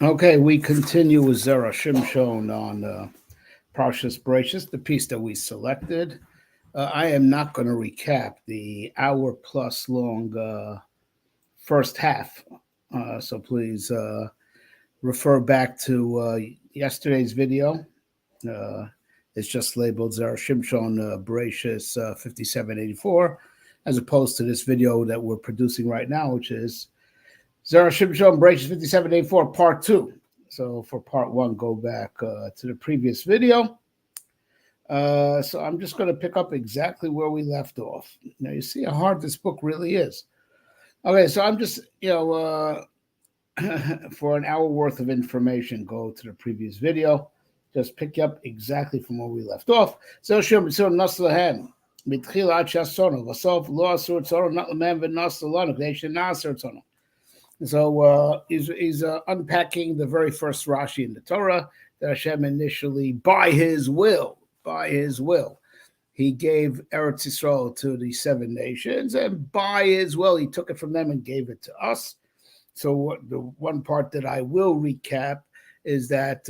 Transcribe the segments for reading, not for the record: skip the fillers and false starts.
Okay, we continue with ZERA SHIMSHON on Parshas Bereishis, the piece that we selected. I am not going to recap the hour plus long first half, so please refer back to yesterday's video. Uh, it's just labeled ZERA SHIMSHON Bereishis 5784, as opposed to this video that we're producing right now, which is ZERA SHIMSHON Bereishis 5784 Part 2. So for Part 1, go back to the previous video. So I'm just going to pick up exactly where we left off. Now, you see how hard this book really is. Okay, so I'm just, for an hour worth of information, go to the previous video. Just pick you up exactly from where we left off. So, מתחיל עד שאסונו, בסוף לא עשו רצונו, not למען ונעשה לנו, כדי שנעשה רצונו. So he's unpacking the very first Rashi in the Torah that Hashem initially, by His will, He gave Eretz Yisrael to the 7 nations, and by His will, He took it from them and gave it to us. So the one part that I will recap is that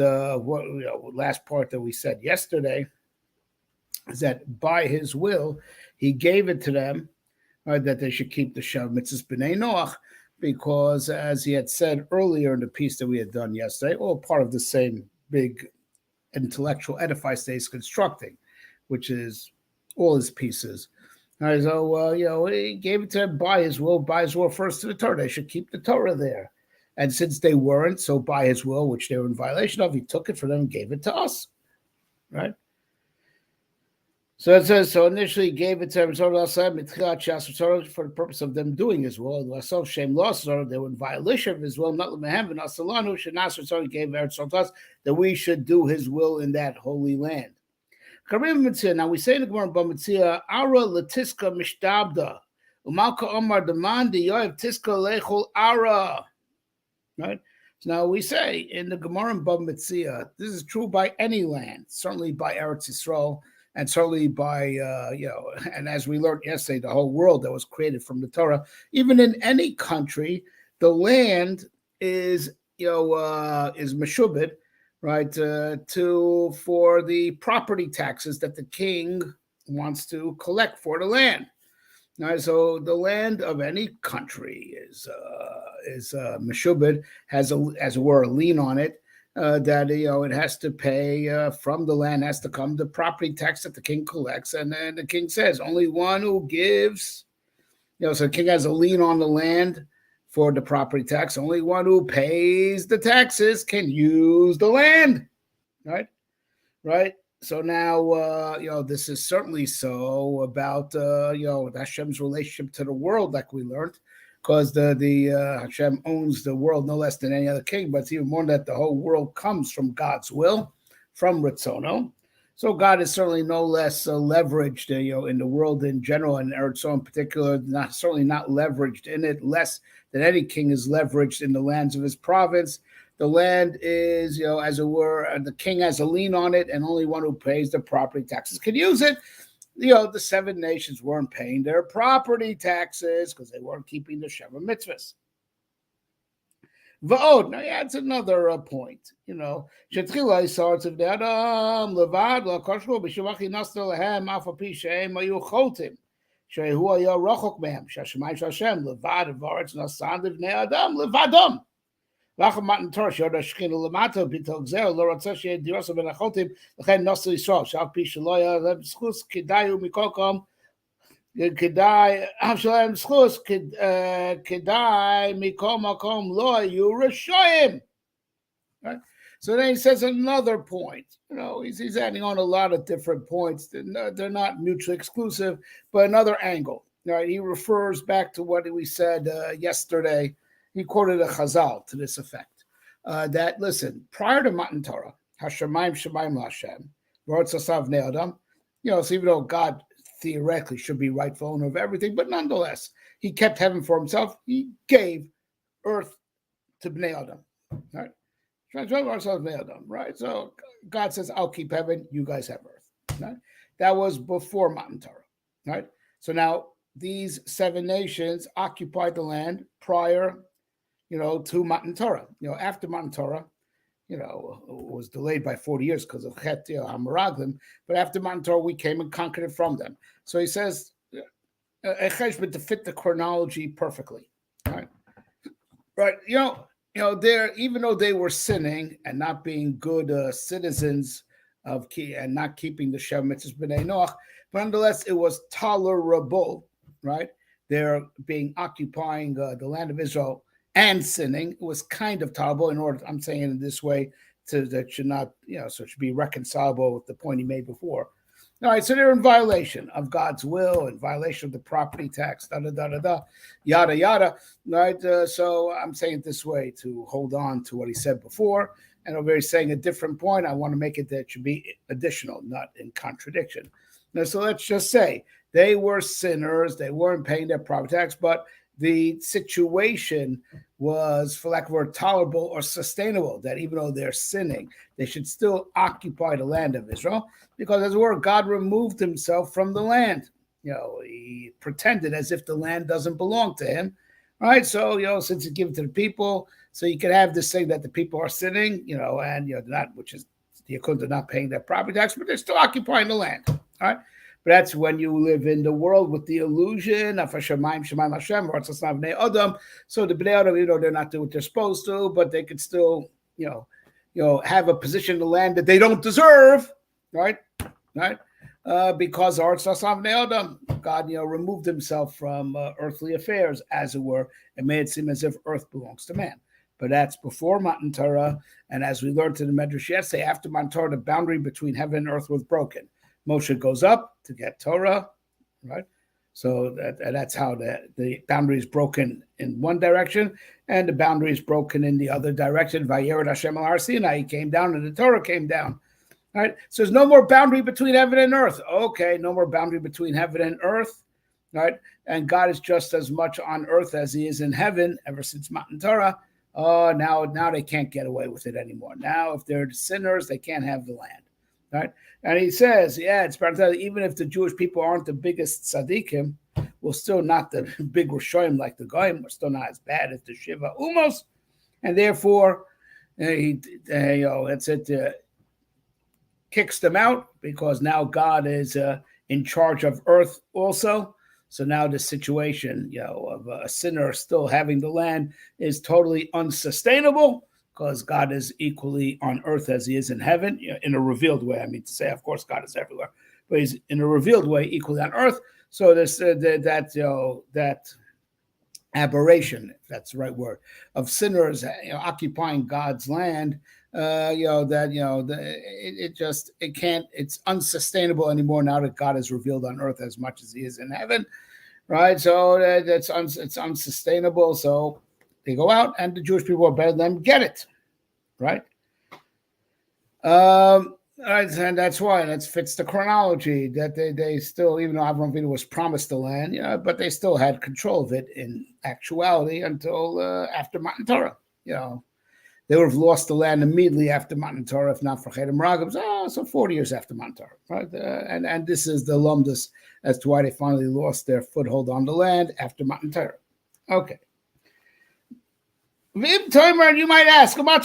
last part that we said yesterday is that by His will, He gave it to them that they should keep the Shav Mitzvahs B'nai Noach, because as he had said earlier in the piece that we had done yesterday, all part of the same big intellectual edifice that he's constructing, which is all his pieces. All right, so, he gave it to them by his will first to the Torah. They should keep the Torah there. And since they weren't, so by his will, which they were in violation of, he took it from them and gave it to us, right? So it says, so initially he gave it to them for the purpose of them doing his will. They were in violation of his will, not He gave to us that we should do his will in that holy land. Now we say in the Gemara Bamitzia, Ara letiska mishtabda, Umalka Omar demandi yoev tiska lechol ara. Right? So now we say in the Gemara Bamitzia, this is true by any land, certainly by Eretz Yisrael, and certainly by, and as we learned yesterday, the whole world that was created from the Torah, even in any country, the land is meshubed, right, for the property taxes that the king wants to collect for the land. Right, so the land of any country is meshubed, has as it were a lien on it. That it has to pay from the land, has to come the property tax that the king collects, and then the king says only one who gives, so the king has a lien on the land for the property tax. Only one who pays the taxes can use the land, right. So now this is certainly so about Hashem's relationship to the world, like we learned. Because the Hashem owns the world no less than any other king, but it's even more that the whole world comes from God's will, from Ritzono. So God is certainly no less leveraged, in the world in general, and Eretz in particular, certainly not leveraged in it less than any king is leveraged in the lands of his province. The land is, as it were, the king has a lien on it, and only one who pays the property taxes can use it. The 7 nations weren't paying their property taxes because they weren't keeping the Sheva mitzvahs. Va'od, now he adds another point, Shetchila sorts of the Adam, Levad, Lakoshko, B'Shivachi Nasr Lehem, Alpha Pi Shehem, Ayu Chotim, Shehu Aya Rachok Mehem, Shashemai Shashem, Levad, Varetz, Nasan, Livnei Adam, Levadam. Lachamatan Torah, Shoda Shechina Lamato, B'Tog Zer, Lo Ratzah Shei Dirasa Ben Achotim, Lechem Nasr Yisrael, Shav Pi Shaloya, Lem Schus, Kedayu Mikokom, Kedai, Avshalem Schus, Kedai Mikom Makom Lo Yu Rishoyim. Right? So then he says another point. He's adding on a lot of different points. They're not mutually exclusive, but another angle. Right? He refers back to what we said yesterday. He quoted a Chazal to this effect, that, listen, prior to Matan Torah, Hashemayim Shemayim Lashem, V'Rotz Asav Bnei Adam, so even though God theoretically should be rightful owner of everything, but nonetheless, he kept heaven for himself. He gave earth to Bnei Adam, right? So God says, I'll keep heaven, you guys have earth, right? That was before Matan Torah, right? So now these 7 nations occupied the land prior to Matan Torah. After Matan Torah, was delayed by 40 years because of Chet Hamaraglim. But after Matan Torah, we came and conquered it from them. So he says, Echeshbon to fit the chronology perfectly. Right. There, even though they were sinning and not being good citizens and not keeping the Sheva Mitzvahs B'nai Noach, but nonetheless, it was tolerable, right? They're occupying the land of Israel and sinning. It was kind of tolerable. I'm saying it in this way, that should not, so it should be reconcilable with the point he made before. All right, so they're in violation of God's will, in violation of the property tax, yada, yada. Right, so I'm saying it this way to hold on to what he said before. And over he's saying a different point. I want to make it that it should be additional, not in contradiction. Now, so let's just say they were sinners. They weren't paying their property tax, but the situation was, for lack of a word, tolerable or sustainable, that even though they're sinning, they should still occupy the land of Israel, because as it were, God removed himself from the land. He pretended as if the land doesn't belong to him. All right, so, since he gave it to the people, so you can have this thing that the people are sinning, and, not, which is the equivalent of not paying their property tax, but they're still occupying the land. All right. But that's when you live in the world with the illusion of Hashemayim, Shemaim Hashem, or it's not Bnei Adam. So the Bnei Adam, they're not doing what they're supposed to, but they could still, have a position in the land that they don't deserve, right? Because Arts Bnei Adam, God, removed himself from earthly affairs, as it were, and made it seem as if earth belongs to man. But that's before Matan Torah, and as we learned in the Medrash yesterday, after Matan Torah, the boundary between heaven and earth was broken. Moshe goes up to get Torah, right? So that's how the boundary is broken in one direction, and the boundary is broken in the other direction. Vayered Hashem al Har Sinai, he came down, and the Torah came down. Right? So there's no more boundary between heaven and earth. Okay, no more boundary between heaven and earth, right? And God is just as much on earth as he is in heaven ever since Matan Torah. Oh, now they can't get away with it anymore. Now, if they're sinners, they can't have the land. Right? And he says, it's better, even if the Jewish people aren't the biggest tzaddikim, we're still not the big Rishoyim like the Goyim. We're still not as bad as the Shiva Umos. And therefore, kicks them out, because now God is in charge of earth also. So now the situation, of a sinner still having the land is totally unsustainable, because God is equally on earth as he is in heaven, in a revealed way. I mean to say, of course, God is everywhere, but he's in a revealed way equally on earth. So this that aberration, if that's the right word, of sinners occupying God's land, it's unsustainable anymore now that God is revealed on earth as much as he is in heaven, right? So it's unsustainable. So they go out, and the Jewish people are better than them, get it, right? And that's why, and that fits the chronology, that they still, even though Avraham Avinu was promised the land, but they still had control of it in actuality until after Matan Torah. They would have lost the land immediately after Matan Torah, if not for Chet Hamaraglim. So 40 years after Matan Torah, right? And this is the lumdus as to why they finally lost their foothold on the land after Matan Torah. Okay. You might ask, right?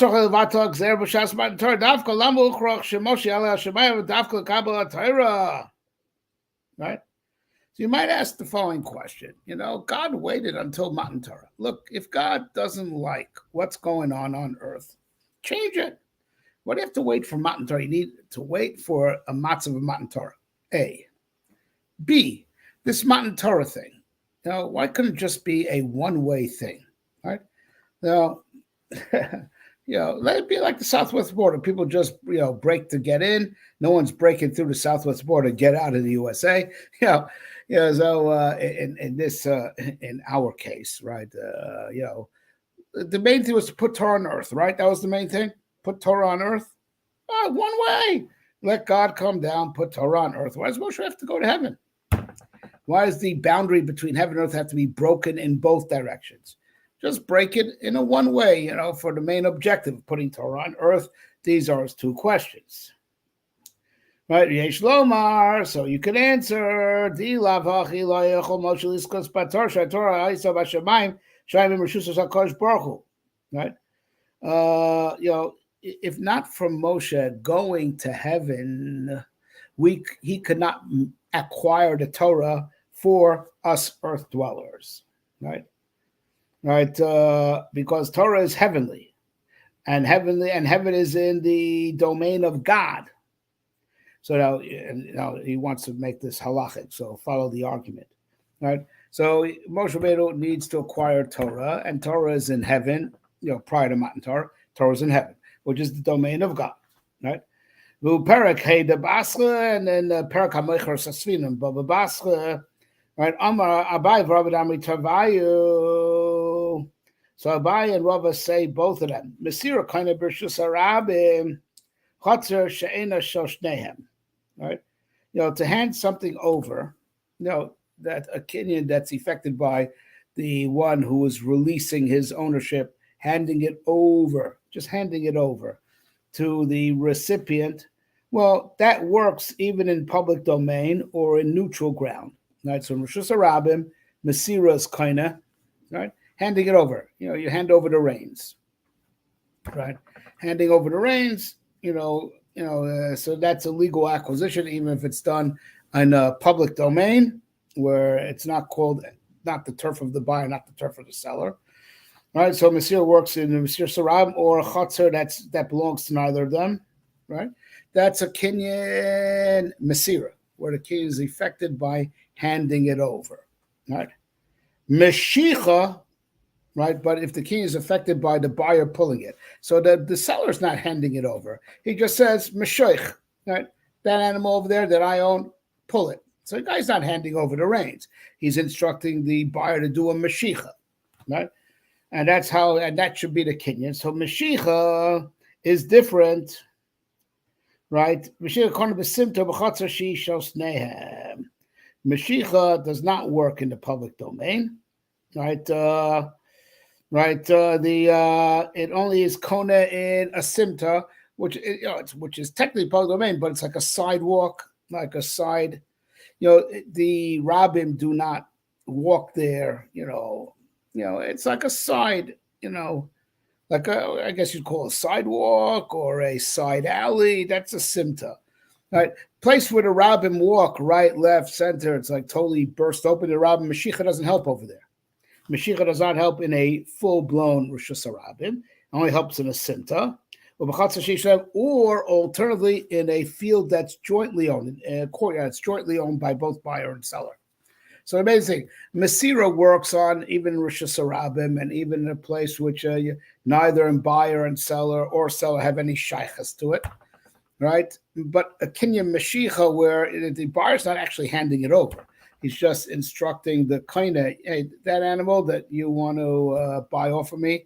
So you might ask the following question. God waited until Matan Torah. Look, if God doesn't like what's going on earth, change it. Why do you have to wait for Matan Torah? You need to wait for a matzah of Matan Torah. A. B. This Matan Torah thing. Why couldn't it just be a one-way thing, right? Now, let it be like the Southwest border. People just, break to get in. No one's breaking through the Southwest border to get out of the USA. So in our case, right? The main thing was to put Torah on earth, right? That was the main thing. Put Torah on earth. One way. Let God come down, put Torah on earth. Why does Moshe have to go to heaven? Why does the boundary between heaven and earth have to be broken in both directions? Just break it in a one way, for the main objective of putting Torah on earth. These are his two questions. Right? Yesh Lomar, so you can answer. right? If not from Moshe going to heaven, he could not acquire the Torah for us earth dwellers, right? Right, because Torah is heavenly, and heaven is in the domain of God. So now he wants to make this halachic. So follow the argument, right? So Moshe Rabbeinu needs to acquire Torah, and Torah is in heaven. Prior to Matan Torah, Torah is in heaven, which is the domain of God, right? Perak hey the basra, and then Perak hamecher sasvinim baba basra, right? Amar Abai v'Rabbi Tavayu. So Abai and Rava say both of them. Mesira kind of Bereishis Arabim Chatzer she'ena shoshnehem. Right, to hand something over, that a kinyan that's affected by the one who is releasing his ownership, handing it over to the recipient. Well, that works even in public domain or in neutral ground, right? So Rishus Harabim, Mesira is kaina, right? Handing it over, you hand over the reins, right? Handing over the reins, so that's a legal acquisition, even if it's done in a public domain where it's not the turf of the buyer, not the turf of the seller. Right, so Mesir works in Mesir Sarab or a Chatzar that belongs to neither of them. Right, that's a Kinyan Mesira, where the Kinyan is affected by handing it over. Right, Meshicha. Right, but if the king is affected by the buyer pulling it, so the seller's not handing it over. He just says, Meshoich, right? That animal over there that I own, pull it. So the guy's not handing over the reins. He's instructing the buyer to do a Meshicha, right? And that should be the Kinyan. So Meshicha is different, right? Meshicha does not work in the public domain, right? It only is kona in a simta, which is technically public domain, but it's like a sidewalk, like a side. The rabbim do not walk there. It's like a side. Like I guess you'd call a sidewalk or a side alley. That's a simta, right? Place where the rabbim walk, right, left, center. It's like totally burst open. The rabbim Mashiach doesn't help over there. Mashiach does not help in a full-blown Rishus Harabim. Only helps in a simta, or alternatively in a field that's jointly owned, a courtyard that's jointly owned by both buyer and seller. So amazing. Mesira works on even Rishus Harabim and even in a place which neither buyer and seller or seller have any shaychus to it, right? But a kinyan Mashiach where the buyer's not actually handing it over. He's just instructing the kaina, hey, that animal that you want to buy off of me,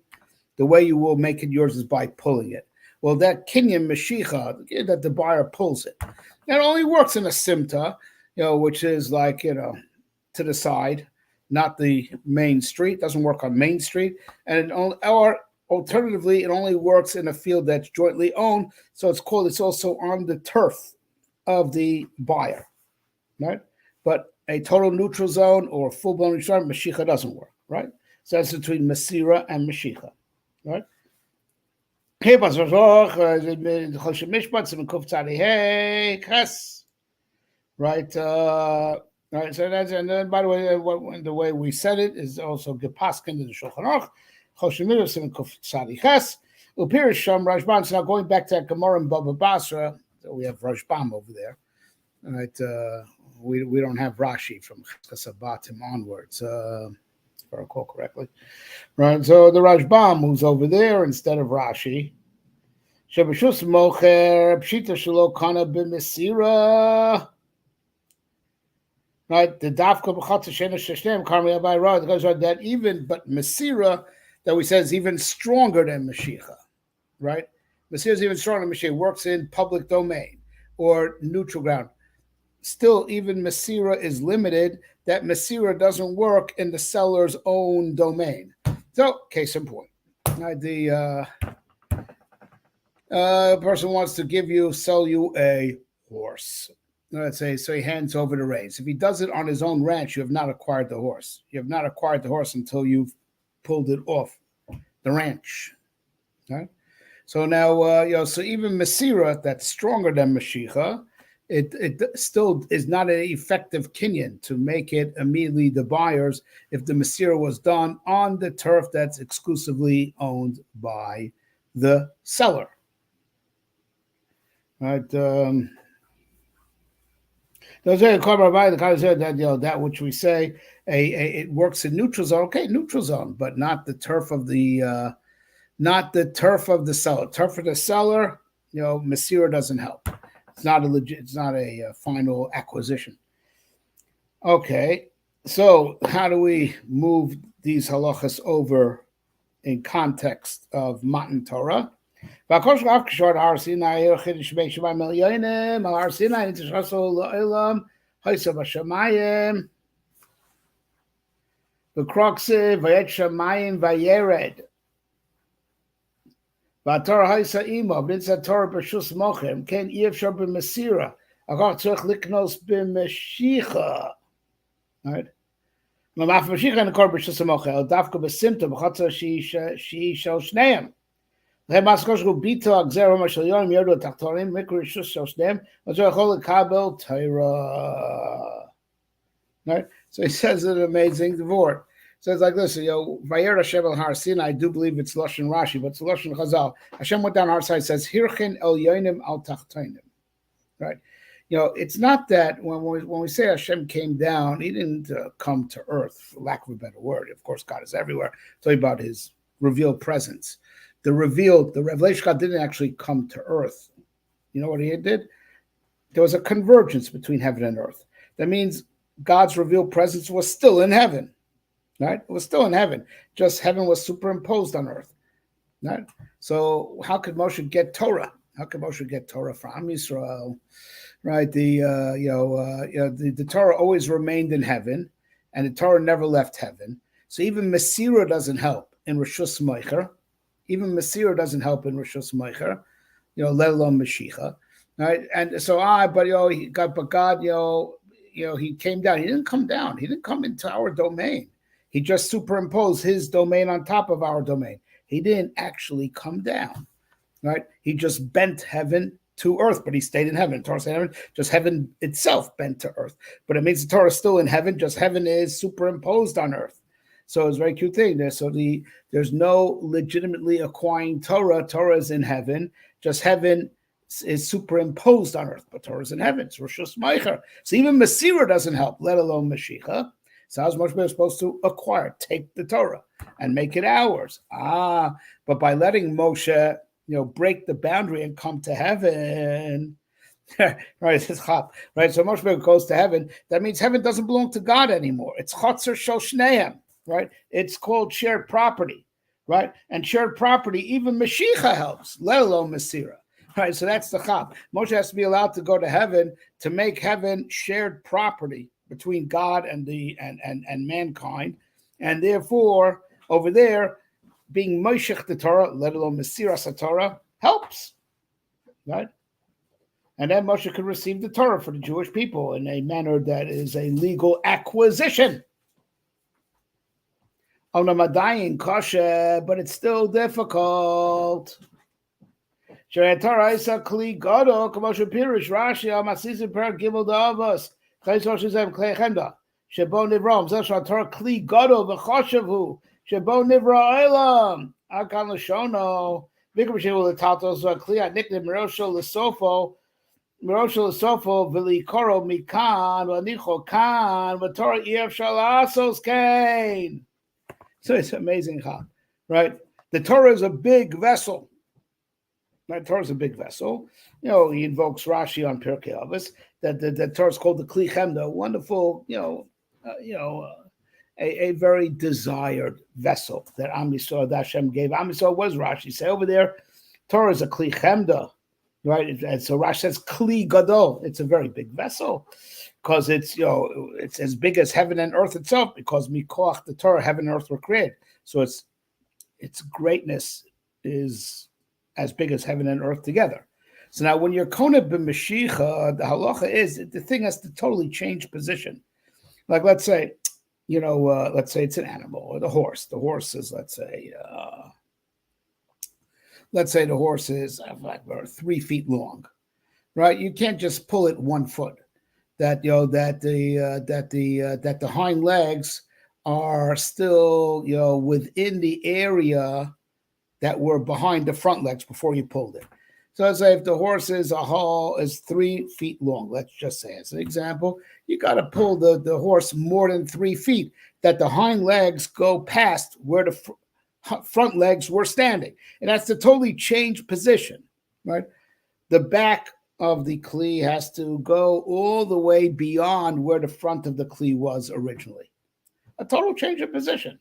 the way you will make it yours is by pulling it. Well, that kinyan meshicha, that the buyer pulls it, that only works in a simta, which is like, to the side, not the main street. Doesn't work on Main Street, or alternatively, it only works in a field that's jointly owned. So it's also on the turf of the buyer, right? But a total neutral zone or full-blown neutral zone, Mashiach doesn't work, right? So that's between Mesira and Mashiach, right? Right, right. So that's, and then by the way, the way we said it is also Gepaskin in the Shulchan Aruch. Choshemiros Kuf Tzadi Ches Upirish Sham Rashbam. So now going back to Gemara and Baba Basra, so we have Rashbam over there, right? We don't have Rashi from Chesabatim onwards, if I recall correctly, right? So the Rashbam who's over there instead of Rashi. Shebeshus Mocher Pshita Shelo Kana B'Mesira. Right, the Dafka B'Chatz Shena Sheshnem Karmi Abai Ra. Goes on that even, but Mesira that we said is even stronger than Mashiach, right? Mesira is even stronger than Mashiach. Works in public domain or neutral ground. Still, even Mesira is limited. That Mesira doesn't work in the seller's own domain. So, case in point, the person wants to sell you a horse. Let's say, so he hands over the reins. If he does it on his own ranch, you have not acquired the horse. You have not acquired the horse until you've pulled it off the ranch, Right? So now, so even Masira, that's stronger than Mashicha, it still is not an effective kinyan to make it immediately the buyers if the Masira was done on the turf that's exclusively owned by the seller. Right? Those are the kind of said that that which we say it works in neutral zone. Okay, neutral zone, but not the turf of the seller. Turf of the seller, Masira doesn't help. It's not a legit. It's not a final acquisition. Okay, so how do we move these halachas over in context of Matan Torah? The crux vayet shamayim vayered. V'atorah haisa imo b'nitza Torah b'shus mochem ken yevshar b'mesira akar tzorich liknos b'meshicha. Right. Mamaf meshicha and kor b'shus mochem el dafka b'simta b'chatzah she shel shneim. Lehem maskosh gu bito agzera mashal yom yodu taktorim mikri shus shel shneim v'zor chol lekabel Torah. Right. So he says an amazing word. So it's like this, Vayer Hashem el Har Sinai, I do believe it's Lashon Rashi, but it's Lashon Chazal. Hashem went down our side, says, Hirchin el yonim al tachtonim. Right? It's not that when we say Hashem came down, he didn't come to earth, for lack of a better word. Of course, God is everywhere. It's talking about his revealed presence. The revelation God didn't actually come to earth. You know what he did? There was a convergence between heaven and earth. That means God's revealed presence was still in heaven. Right? It was still in heaven. Just heaven was superimposed on earth. Right? So how could Moshe get Torah? How could Moshe get Torah from Israel? Right? The Torah always remained in heaven, and the Torah never left heaven. So even Masira doesn't help in Rishus Meicher. Even Masira doesn't help in Rishus Meicher. Let alone Mashiach. Right? And so God, he came down. He didn't come down. He didn't come into our domain. He just superimposed his domain on top of our domain. He didn't actually come down, right? He just bent heaven to earth, but he stayed in heaven. Torah stayed in heaven, just heaven itself bent to earth. But it means the Torah is still in heaven, just heaven is superimposed on earth. So it's a very cute thing there. So there's no legitimately acquiring Torah. Torah is in heaven, just heaven is superimposed on earth, but Torah is in heaven. It's Rishus Meicher. So even Masira doesn't help, let alone Mashiach. So how's Moshe supposed to acquire, take the Torah and make it ours? But by letting Moshe, break the boundary and come to heaven, right? It's hot, right? So Moshe goes to heaven. That means heaven doesn't belong to God anymore. It's Chotzer Shel Shneim, right? It's called shared property, right? And shared property, even Mashiach helps, let alone Masira. Right, so that's the chap. Moshe has to be allowed to go to heaven to make heaven shared property between God and and mankind, and therefore over there being Moshech the Torah, let alone Mesiras Torah, helps, right? And then Moshe could receive the Torah for the Jewish people in a manner that is a legal acquisition. Onamadayin kosher, but it's still difficult. Torah is a kli gadol, k'moshe pirish Rashi al masisim per gimel da'avos. Shebo nivram, zeh Torah kli gadol v'choshevu. Shebo nivra olam. Akan l'shono. Mikra b'shevu l'tatos kli adniknim merosho l'sofo. Merosho l'sofo v'likoro mikan v'nicho kan v'torah ef shalasos kain. So it's amazing, right? The Torah is a big vessel. The Torah is a big vessel. He invokes Rashi on Pirkei Avos that the Torah is called the Kli Chemda, wonderful, a very desired vessel that Am Yisrael, that Hashem gave. Am Yisrael was Rashi. Say over there, Torah is a Kli Chemda, right? And so Rashi says Kli Gadol. It's a very big vessel because it's as big as heaven and earth itself. Because Mikoach the Torah, heaven and earth were created. So its greatness is as big as heaven and earth together. So now when you're Kona b'Mashiach, the halacha is the thing has to totally change position. Like let's say it's an animal or the horse. The horse is, let's say let's say the horse is 3 feet long, right? You can't just pull it 1 foot. That that the hind legs are still within the area that were behind the front legs before you pulled it. So let's say if the horse is 3 feet long, let's just say as an example, you got to pull the horse more than 3 feet, that the hind legs go past where the front legs were standing. And that's to totally change position, right? The back of the kli has to go all the way beyond where the front of the kli was originally. A total change of position,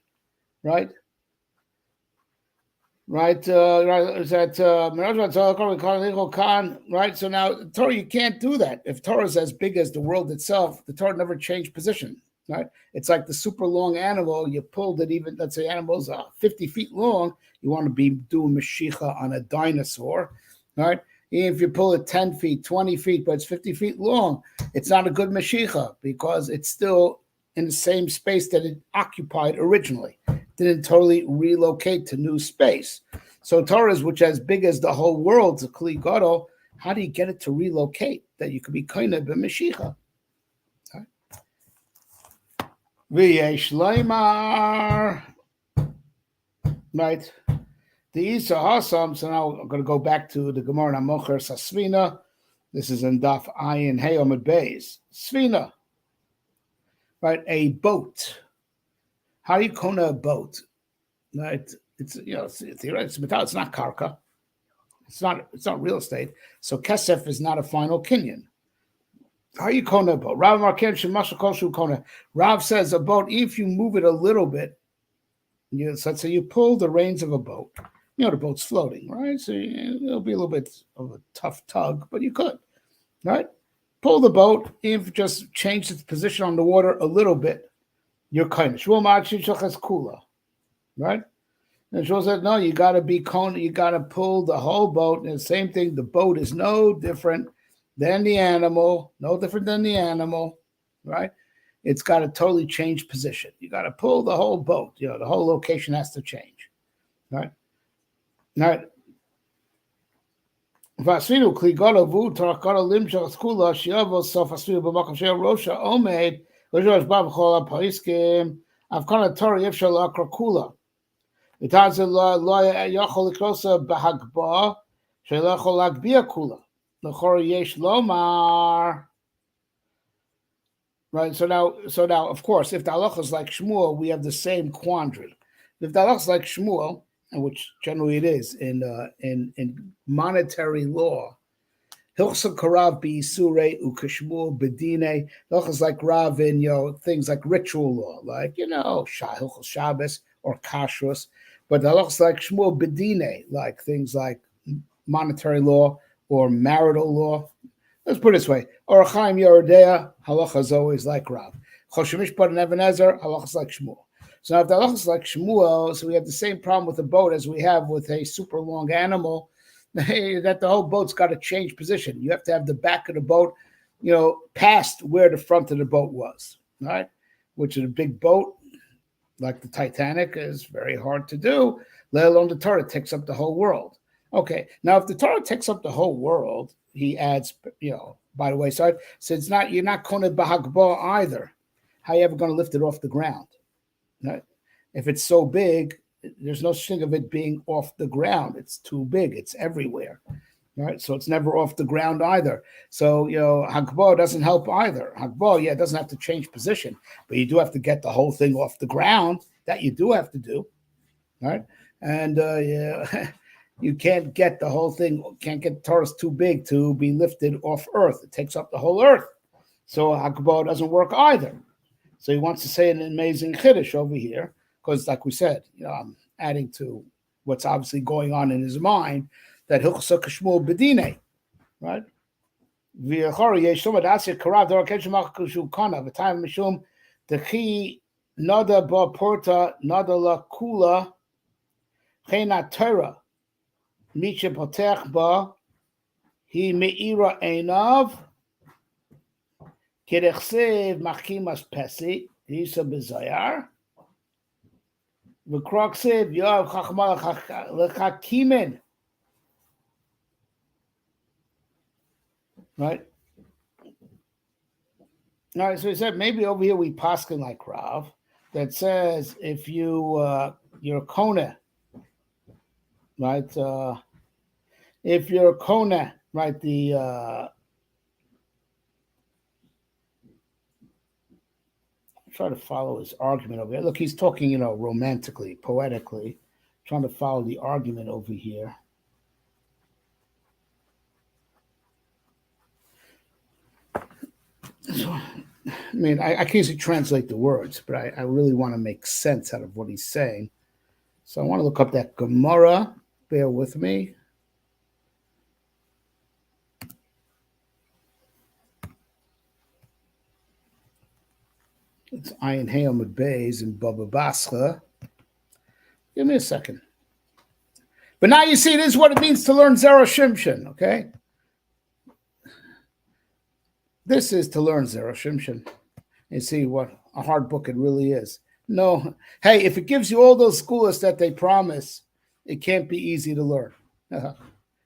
right? Right, is that right? So now Torah, you can't do that. If Torah is as big as the world itself, the Torah never changed position, right? It's like the super long animal. You pulled it, even let's say animals are 50 feet long. You want to be doing Mashiach on a dinosaur, right? Even if you pull it 10 feet, 20 feet, but it's 50 feet long, it's not a good Mashiach because it's still in the same space that it occupied originally. Didn't totally relocate to new space. So Torahs, which as big as the whole world, a Kli Gadol, how do you get it to relocate that you could be kind of a Mashiach? V'yesh leimar, right? The Isa Hasam. So now I'm going to go back to the Gemara Namocher Sasvina. This is in Daf Ayin Hey Omid Beis. Svina, right? A boat. How do you kona a boat? Right? It's theoretically it's metal. It's not karka. It's not real estate. So kesef is not a final kinyan. How you kona a boat? Rav Marken Shemasha Koshu Kona. Rav says a boat, if you move it a little bit, so let's say you pull the reins of a boat. The boat's floating, right? So it'll be a little bit of a tough tug, but you could, right? Pull the boat, if just change its position on the water a little bit, you're kind of Shmuel Machi Shachas Kula, right? And Shmuel said, no, you got to be kona, you got to pull the whole boat. And the same thing, the boat is no different than the animal, right? It's got to totally change position. You got to pull the whole boat. The whole location has to change, right? Right. Vasinu kligolo vu tarakara limshal skula shiavo sofasinu b'makom shel rosha omed l'josh bab chola paiskim avkana Torah yefshal akrakula. Itaz lo yachol likrosa bahagba shelachol lagbia kula l'chor yesh lomar. Right. So now, of course, if the halacha is like Shmuel, we have the same quandary. If the halacha is like Shmuel, and which generally it is in monetary law, hilchsa karav b'isure ukashmul bedine. Hilchas is like Rav in things like ritual law, like hilchos Shabbos or kashrus. But the hilchas like Shmuel bedine, like things like monetary law or marital law. Let's put it this way: Orach Chaim Yerodea, halacha is always like Rav. Choshen Mishpat and Even Ezer, halacha is like Shmuel. So now if the halacha is like Shmuel, so we have the same problem with a boat as we have with a super long animal, that the whole boat's got to change position. You have to have the back of the boat, past where the front of the boat was, right? Which is a big boat, like the Titanic, is very hard to do, let alone the Torah takes up the whole world. Okay, now if the Torah takes up the whole world, he adds, by the wayside, so you're not kona bahagba either. How are you ever going to lift it off the ground? Right? If it's so big, there's no such thing of it being off the ground. It's too big. It's everywhere. Right? So it's never off the ground either. So, Hagbo doesn't help either. Hagbo, it doesn't have to change position, but you do have to get the whole thing off the ground. That you do have to do. Right? And you can't get the whole thing, can't get Torah's too big to be lifted off earth. It takes up the whole earth. So Hagbo doesn't work either. So he wants to say an amazing chiddush over here, because like we said, I'm adding to what's obviously going on in his mind, that hilchsa kashmul bedine, right? V'yachor yeshom adasya karav dor keshmach kushu kana v'tayim mishum dechi nada ba porta nada la kula chena Torah misha potech ba he meira einav kedechsev machimas pesi hisa bezayar v'kroksev yav chachma lechakimen right? All right, so he said maybe over here we paskin like Rav that says if you're kona, right? If you're kona, right? Try to follow his argument over here. Look, he's talking, romantically, poetically, trying to follow the argument over here. So, I mean, I can easily translate the words, but I really want to make sense out of what he's saying. So I want to look up that Gemara. Bear with me. It's Ayin Hayom Beis and Baba Basra. Give me a second. But now you see, this is what it means to learn ZERA SHIMSHON, okay? This is to learn ZERA SHIMSHON. You see what a hard book it really is. No, hey, if it gives you all those schools that they promise, it can't be easy to learn.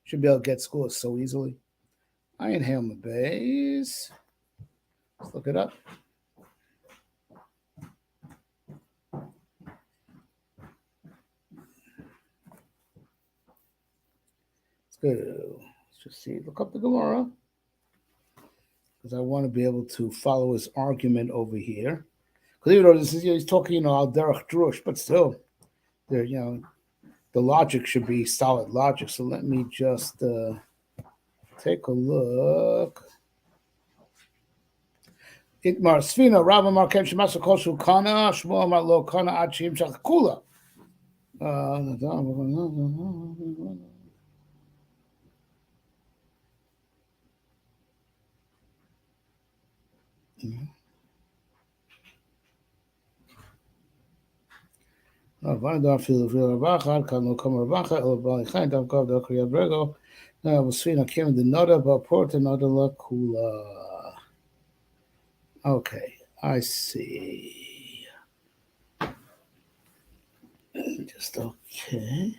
Should be able to get schools so easily. Ayin Hayom Beis. Let's look it up. Let's just see. Look up the Gemara because I want to be able to follow his argument over here. Because he's talking, al derech drush, but still, there, the logic should be solid logic. So let me just take a look. Itmar Svina Rabba Markem Shemasa Koshu Kana Shmuel Amar Lo Kana Ad Shim Shachkula. Vanadar fil Rabacha, kan no come Rabacha, El Balichain, Damkov, the Kriya Brego, Svina came the Noda, but Porta Noda La Kula. Okay, I see. Just okay.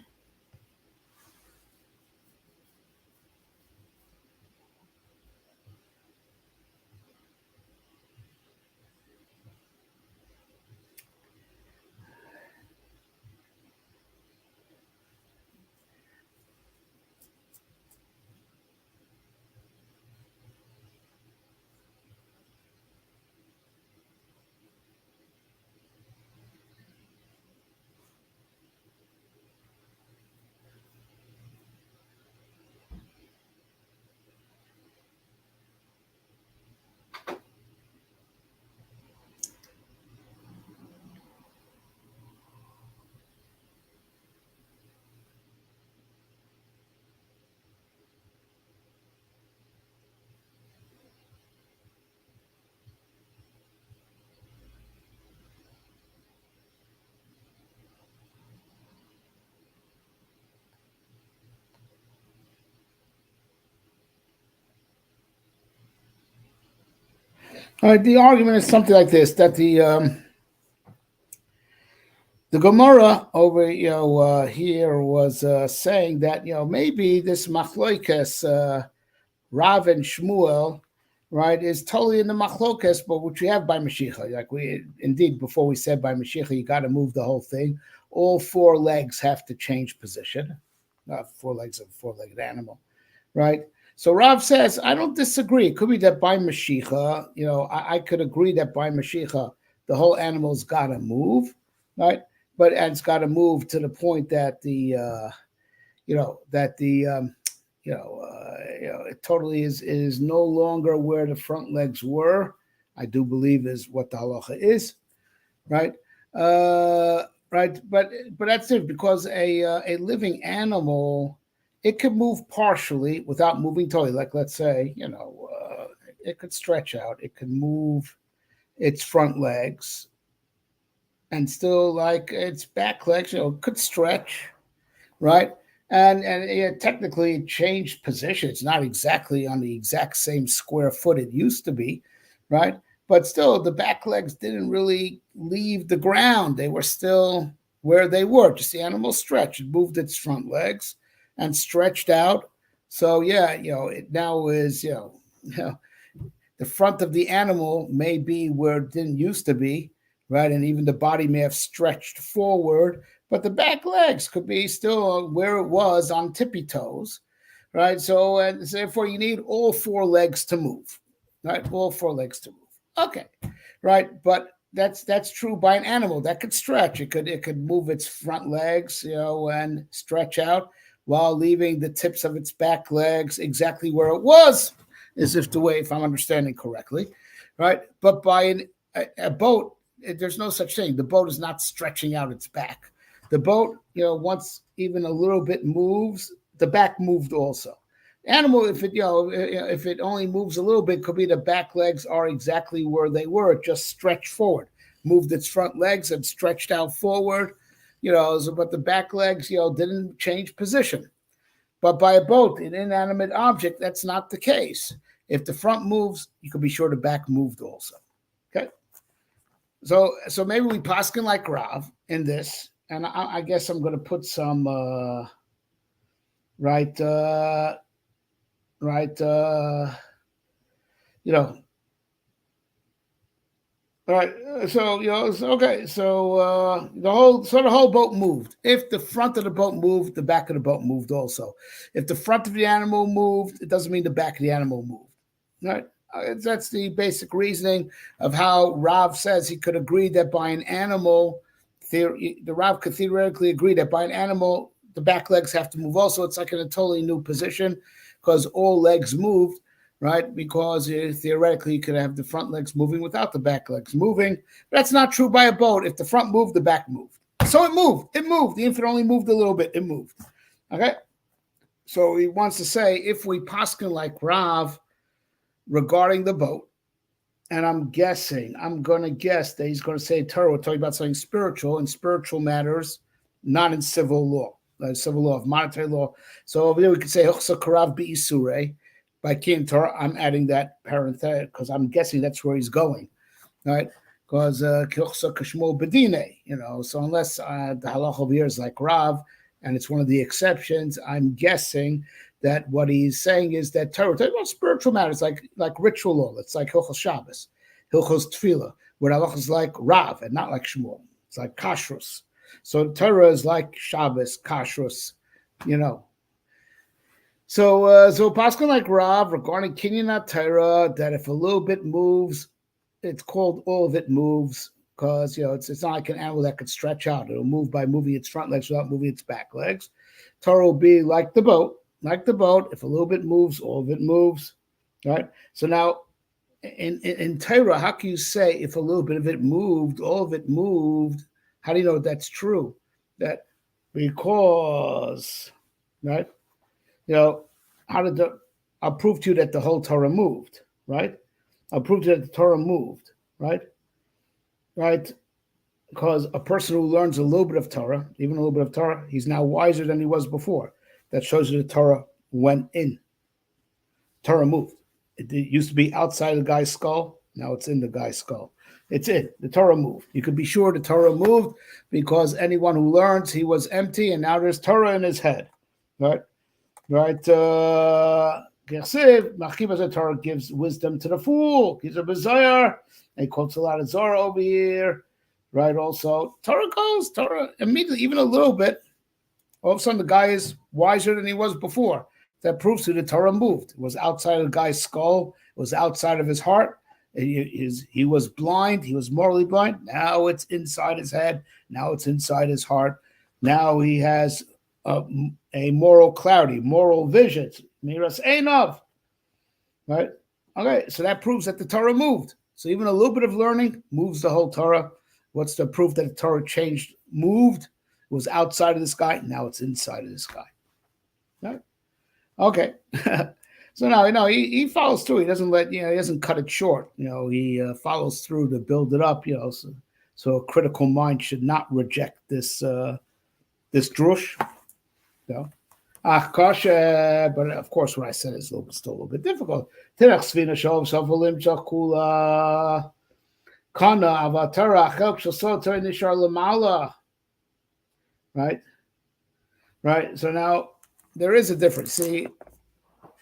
All right, the argument is something like this: that the Gemara over here was saying that maybe this machlokas Rav and Shmuel, right, is totally in the machlokas, but which we have by Mashiach. Like before we said by Mashiach, you got to move the whole thing. All four legs have to change position. Four legs of a four-legged animal, right? So Rav says, I don't disagree. It could be that by Mashiach, I could agree that by Mashiach, the whole animal's got to move, right? But it's got to move to the point that it totally is no longer where the front legs were. I do believe is what the halacha is, right? Right, but that's it, because a living animal, it could move partially without moving totally. Like, let's say, it could stretch out. It could move its front legs and still, like, its back legs, could stretch, right? And technically it changed position. It's not exactly on the exact same square foot it used to be, right? But still, the back legs didn't really leave the ground. They were still where they were. Just the animal stretched. It moved its front legs and stretched out. So, it now is, you know, the front of the animal may be where it didn't used to be, right? And even the body may have stretched forward, but the back legs could be still where it was on tippy toes, right? So, therefore, you need all four legs to move, right? All four legs to move. Okay, right? But that's true by an animal that could stretch. It could move its front legs, and stretch out while leaving the tips of its back legs exactly where it was, as if I'm understanding correctly, right? But by a boat, there's no such thing. The boat is not stretching out its back. The boat, once even a little bit moves, the back moved also. Animal, if it only moves a little bit, could be the back legs are exactly where they were. It just stretched forward, moved its front legs and stretched out forward, but the back legs, didn't change position. But by a boat, an inanimate object, that's not the case. If the front moves, you can be sure the back moved also. Okay. So maybe we paskin like Rav in this, and I guess I'm going to put some right. All right. So okay. So the whole boat moved. If the front of the boat moved, the back of the boat moved also. If the front of the animal moved, it doesn't mean the back of the animal moved. Right. That's the basic reasoning of how Rav says he could agree that by an animal, the Rav could theoretically agree that by an animal, the back legs have to move also. It's like in a totally new position because all legs moved, right? Because theoretically you could have the front legs moving without the back legs moving. That's not true by a boat. If the front moved, the back moved. So it moved. It moved. The infant only moved a little bit. It moved. Okay? So he wants to say, if we paskin like Rav regarding the boat, and I'm going to guess that he's going to say Torah, we're talking about something spiritual, in spiritual matters, not in civil law. Civil law, of monetary law. So over there we could say Hochsa Karav Be'isure by Kim Torah. I'm adding that parenthetic because I'm guessing that's where he's going, right? Because Hochsa Kashmo Bedine, so unless the halacha over here is like Rav, and it's one of the exceptions, I'm guessing that what he's saying is that Torah, talking about spiritual matters, like ritual law. It's like Hilchos Shabbos, Hilchos Tefillah, where halacha is like Rav and not like Shmuel. It's like Kashrus. So Torah is like Shabbos, Kashrus, So Pascal like Rav regarding Kinyan Torah, that if a little bit moves, it's called all of it moves because it's not like an animal that could stretch out. It'll move by moving its front legs without moving its back legs. Torah will be like the boat. If a little bit moves, all of it moves, right? So now in Torah, how can you say if a little bit of it moved, all of it moved? How do you know that's true? That because, right? I'll prove to you that the whole Torah moved, right? I'll prove to you that the Torah moved, right? Right? Because a person who learns a little bit of Torah, even a little bit of Torah, he's now wiser than he was before. That shows you the Torah went in. Torah moved. It used to be outside the guy's skull. Now it's in the guy's skull. It's it. The Torah moved. You could be sure the Torah moved because anyone who learns, he was empty, and now there's Torah in his head. Right? Right? Torah gives wisdom to the fool. He's a bizarre. He quotes a lot of Zohar over here. Right? Also, Torah immediately, even a little bit. All of a sudden, the guy is wiser than he was before. That proves that the Torah moved. It was outside of the guy's skull. It was outside of his heart. He was blind. He was morally blind. Now it's inside his head. Now it's inside his heart. Now he has a moral clarity, moral vision. Miras Einav. Right? Okay, so that proves that the Torah moved. So even a little bit of learning moves the whole Torah. What's the proof that the Torah moved? It was outside of this guy. Now it's inside of this guy. Right? Okay. So now, he follows through. He doesn't he doesn't cut it short. He follows through to build it up. So a critical mind should not reject this drush. But of course, what I said is still a little bit difficult. Right. So now there is a difference. See,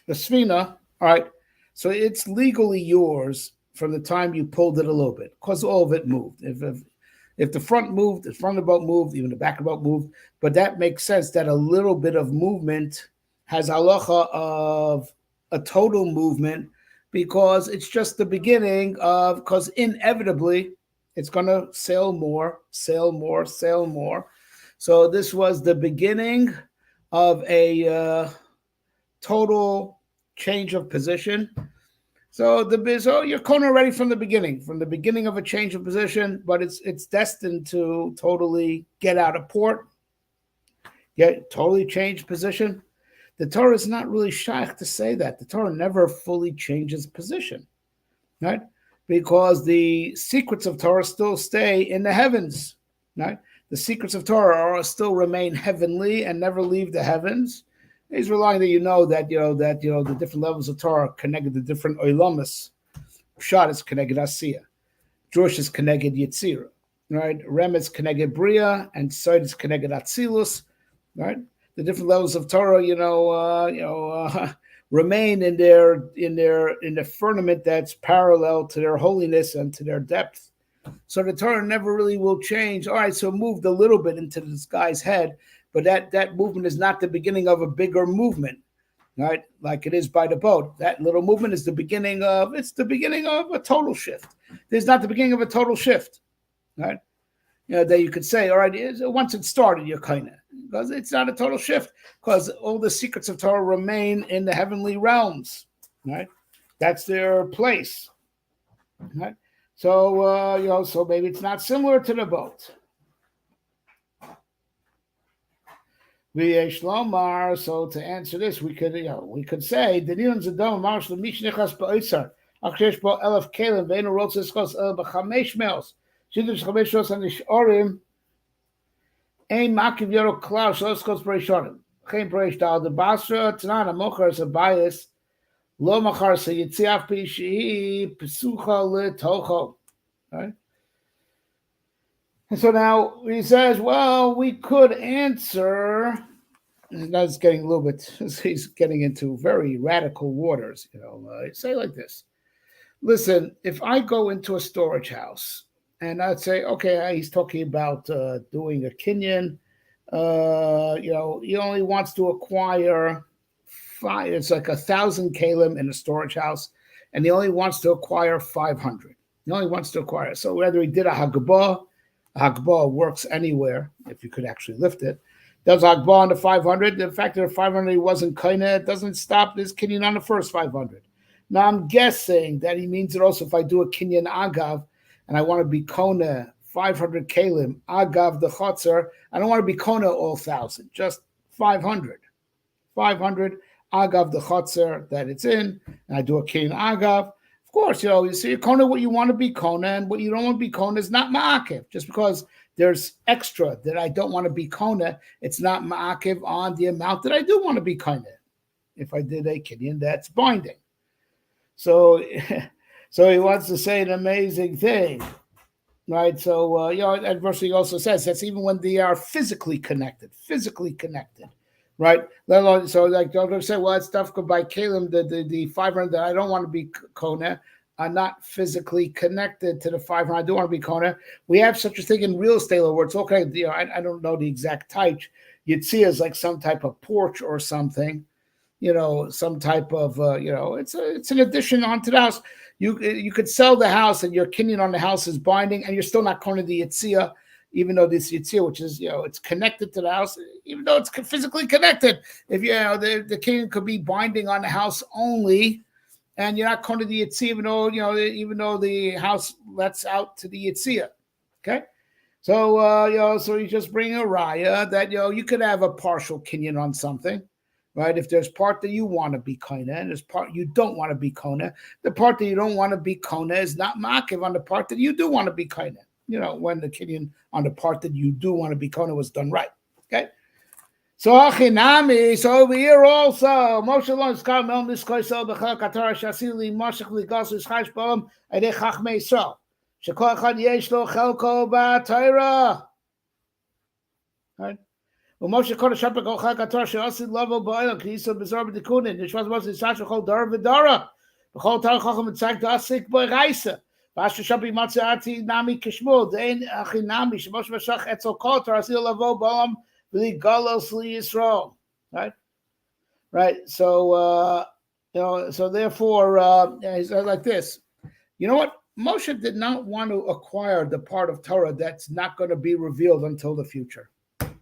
the Svina, all right, So it's legally yours from the time you pulled it a little bit, because all of it moved. If the front moved, the front of the boat moved, even the back of the boat moved. But that makes sense that a little bit of movement has halacha of a total movement, because it's just the beginning of, because inevitably it's going to sail more, sail more, sail more. So this was the beginning of a total change of position. So you're kona already from the beginning of a change of position, but it's destined to totally get out of port, totally change position. The Torah is not really shaykh to say that. The Torah never fully changes position, right? Because the secrets of Torah still stay in the heavens, right? The secrets of Torah still remain heavenly and never leave the heavens. He's relying that the different levels of Torah connected to different oilamas. Pshat is connected Asiya. Drush is connected Yitzira. Right? Rem is connected Bria, and Sod is connected Atzilus. Right? The different levels of Torah, remain in the firmament that's parallel to their holiness and to their depth. So the Torah never really will change. All right, so it moved a little bit into this guy's head, but that movement is not the beginning of a bigger movement, right? Like it is by the boat. That little movement is the beginning of a total shift. There's not the beginning of a total shift, right? That you could say, all right, once it started, you're kind of, because it's not a total shift, because all the secrets of Torah remain in the heavenly realms, right? That's their place, right? So, so maybe it's not similar to the boat. So to answer this, we could say the Nilan Zadom Marsh the Mishnichas Ba'isar Akshesh Bo Elef Kalim Veinu Rotziskos El B'Chamesh Meos Shiddush Chamesh Meos and Ishorim Ein Makiv Yoro Klaus Shloskos Bereishorim Chaim Bereish Dal the Basra Tanana Mochar is a bias Lo Machar Se Yitziaf Pishi Pesucha Le Tocho, right? And so now he says, well, we could answer, and that's getting a little bit, he's getting into very radical waters, say like this. Listen, if I go into a storage house and I'd say, okay, he's talking about doing a kinyan, he only wants to acquire it's like 1,000 kalim in a storage house, and he only wants to acquire 500. He only wants to acquire. So whether he did a Hagbah works anywhere if you could actually lift it. Does Hagbah on the 500? The fact that the 500 he wasn't kaina, it doesn't stop this kinyan on the first 500. Now I'm guessing that he means it also if I do a kinyan agav and I want to be kona 500 kalim agav the chotzer, I don't want to be kona all 1,000, just 500. 500 agav the chotzer that it's in, and I do a kinyan agav. Of course, you see, kona what you want to be kona, and what you don't want to be kona is not ma'akev. Just because there's extra that I don't want to be kona, it's not ma'akev on the amount that I do want to be kona. If I did a kinyan, that's binding. So, so he wants to say an amazing thing, right? So, that verse he also says that's even when they are physically connected, right? So like don't say, well, it's stuff by Kalim, the 500 that I don't want to be kona are not physically connected to the 500 I do want to be kona. We have such a thing in real estate where it's okay. I don't know the exact type. You'd see as like some type of porch or something, some type of it's an addition onto the house. You could sell the house and your kinyan on the house is binding, and you're still not kona the yitzia. Even though this yitzir, which is it's connected to the house, even though it's physically connected, if the king could be binding on the house only, and you're not going to the yitzir, even though the house lets out to the yitzir. Okay, so so you just bring a raya that you could have a partial kinyan on something, right? If there's part that you want to be kona and there's part you don't want to be kona, the part that you don't want to be kona is not makiv on the part that you do want to be kona. When the kinyan on the part that you do want to be kona was done right. Okay. So achinami, so over here also, Moshe Lon Skar Mel Miskoisel Bechel Katar Shasili Moshech Ligos Ischash Bom Ede Chachmei Yisrael. Shekol Echad Yesh Lo Chelko BaTorah. Right. Moshe Kodesh Shapek Ochel Katar Sheosid Lovo Ba'olam K'Yisrael B'Zor B'Tikunin Nishmas Moshe Yisrael Shechol Dor V'Dora. B'chol Torah Chacham Mitzayk Dasik Bereishis. Vasher Shabi Matzati Nami Kishmul. Dein Achinami Shemosh Vashach Etzel Kol Torah Sil Lavo Balam V'li Galos Li Yisrael. Right. So so therefore, he says like this. You know what? Moshe did not want to acquire the part of Torah that's not going to be revealed until the future.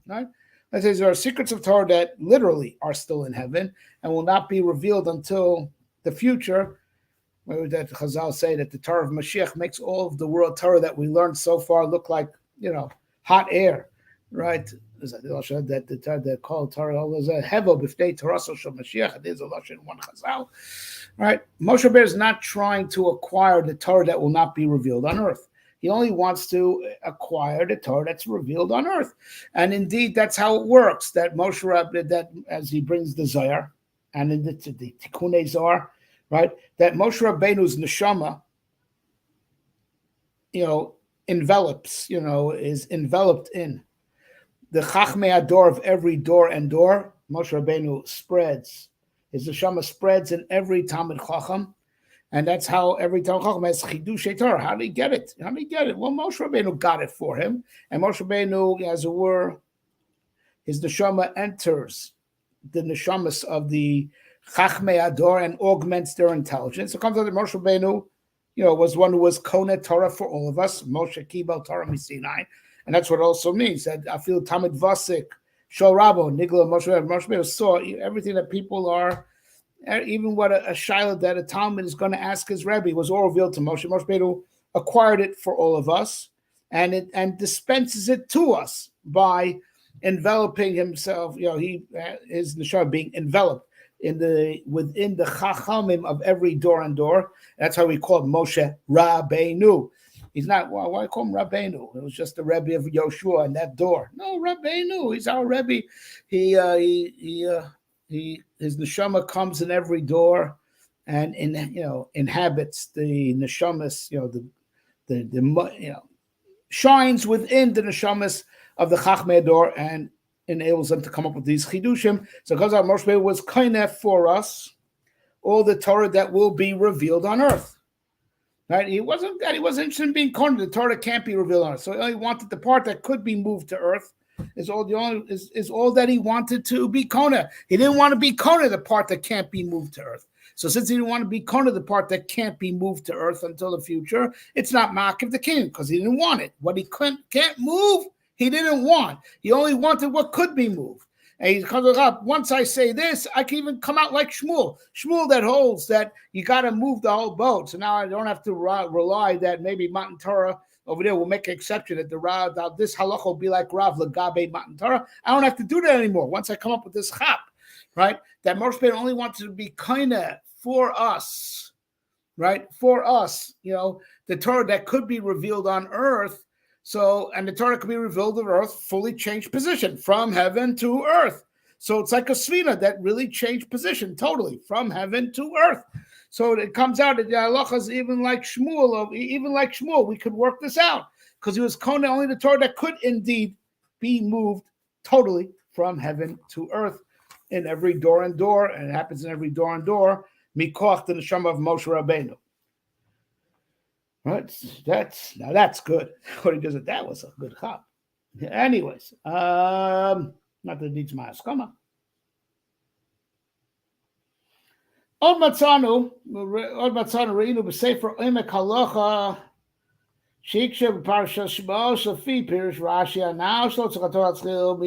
Right? That says there are secrets of Torah that literally are still in heaven and will not be revealed until the future. Where that Chazal say that the Torah of Mashiach makes all of the world Torah that we learned so far look like, hot air, right? That the Torah they call Torah is a hevel b'ftei Torah shel Mashiach. There's a lashon one Chazal, right? Moshe Rabbeinu is not trying to acquire the Torah that will not be revealed on earth. He only wants to acquire the Torah that's revealed on earth, and indeed that's how it works. That Moshe Rabbeinu, that as he brings the Zohar and in the Tikkunei Zohar, right? That Moshe Rabbeinu's neshama, envelops, is enveloped in the Chachmei Ador of every door and door. Moshe Rabbeinu spreads. His neshama spreads in every Talmid Chacham. And that's how every Talmid Chacham has Chidushei Torah. How did he get it? Well, Moshe Rabbeinu got it for him. And Moshe Rabbeinu, as it were, his neshama enters the neshamas of the Chachmei Ador and augments their intelligence. So it comes out that Moshe Rabbeinu, was one who was Koneh Torah for all of us. Moshe Kibel Torah Misinai. And that's what it also means that I feel Tamid Vasik, Shol Rabo, Nigla, Moshe Rabbeinu saw everything that people are, even what a Shiloh that a Talmud is going to ask his Rebbe was all revealed to Moshe. Moshe Rabbeinu acquired it for all of us and dispenses it to us by enveloping himself. His neshama being enveloped within the Chachamim of every door and door. That's how we call Moshe Rabbeinu. He's not, why call him Rabbeinu? It was just the Rebbe of Yoshua and that door. No, Rabbeinu, he's our Rebbe. His neshama comes in every door and inhabits the neshamas, shines within the neshamas of the Chachmei Ador and enables them to come up with these chidushim. So because our Moshe Rabbeinu was kaineh for us, all the Torah that will be revealed on earth. Right? He wasn't interested in being koneh. The Torah can't be revealed on earth. So he only wanted the part that could be moved to earth. Is all that he wanted to be koneh. He didn't want to be koneh the part that can't be moved to earth. So since he didn't want to be koneh the part that can't be moved to earth until the future, it's not makiv the king because he didn't want it. What he can't move, he didn't want. He only wanted what could be moved. And he comes up, once I say this, I can even come out like Shmuel. Shmuel that holds that you got to move the whole boat. So now I don't have to rely that maybe Matan Torah over there will make an exception that this halacha will be like Rav Lagabe Matan Torah. I don't have to do that anymore. Once I come up with this chap, right? That Moshe Rabbeinu only wanted to be kaineh for us, right? For us, the Torah that could be revealed on earth. So, and the Torah could be revealed on earth, fully changed position from heaven to earth. So it's like a svina that really changed position totally from heaven to earth. So it comes out that the halacha is even like Shmuel, we could work this out because he was koneh only the Torah that could indeed be moved totally from heaven to earth in every door and door, and it happens in every door and door. Mikoach the neshama of Moshe Rabbeinu. Right? That's good. What he does it, that was a good chap. Anyways, not that it needs my askama. Od matzanu reinu b'sefer emek halacha shiksha b'parasha shmo shafi pirish Rashi now shlo tzakator atzchil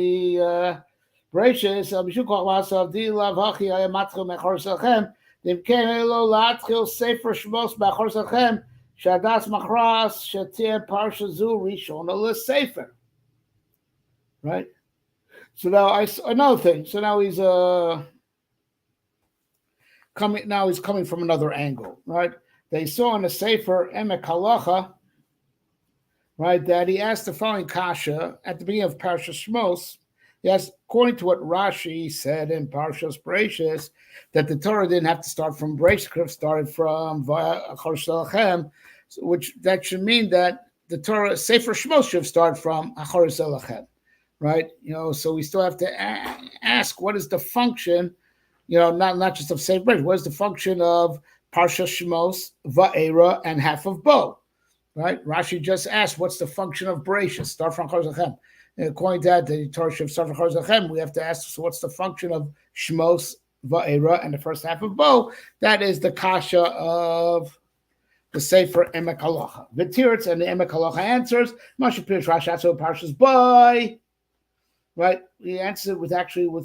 Bereishis b'shu koch masav di lav hachi ayamatchil mechor selchem dimken elo latchil sefer shmos b'achor selchem shadas machras shatir parsha zu rishon l'sefer. Right. So now another thing. So now he's coming from another angle, right? They saw in the Sefer Emek Halacha, right, that he asked the following kasha at the beginning of Parashas Shmos. Yes, according to what Rashi said in Parashas Bereishis, that the Torah didn't have to start from Bereishis, it could have started from Achor Selachem, which that should mean that the Torah Sefer Shmos should have started from Achor Selachem, right? So we still have to ask what is the function. Not just of Sefer Bereishis. What is the function of Parsha Shmos, Va'era, and half of Bo. Right? Rashi just asked, what's the function of Bereishis? Start from Chorzachem. According to that, the Torah should start from Chorzachem. We have to ask, so what's the function of Shmos, Va'era, and the first half of Bo? That is the kasha of the Sefer Emek Halacha. V'tiritz, and the Emek Halacha answers, Masha Pirish Rashi Atzo Parshas Bo. Right? He answered with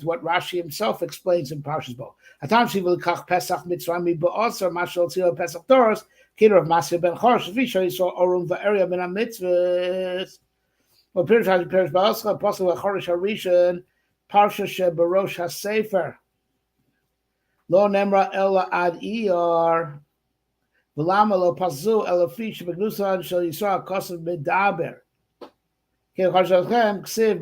what Rashi himself explains in Parshas Bo. Hatam Shiva L'kach Pesach Mitzrayim Ba'asar Mashal Tzil Pesach Doros Kidor of Masir Ben Chorsh Visha Yisrael Orum Va'eria Ben HaMitzvahs. Well, Pirish Rashi Pirish Ba'asar Apostle V'Chorish HaRishon Parsha Shebarosh HaSefer Lo Nemra Ela Ad Iyar V'lama Lo Pazu Ela Fish B'Gnusan Shal Yisrael Kosav Medaber Right? We answered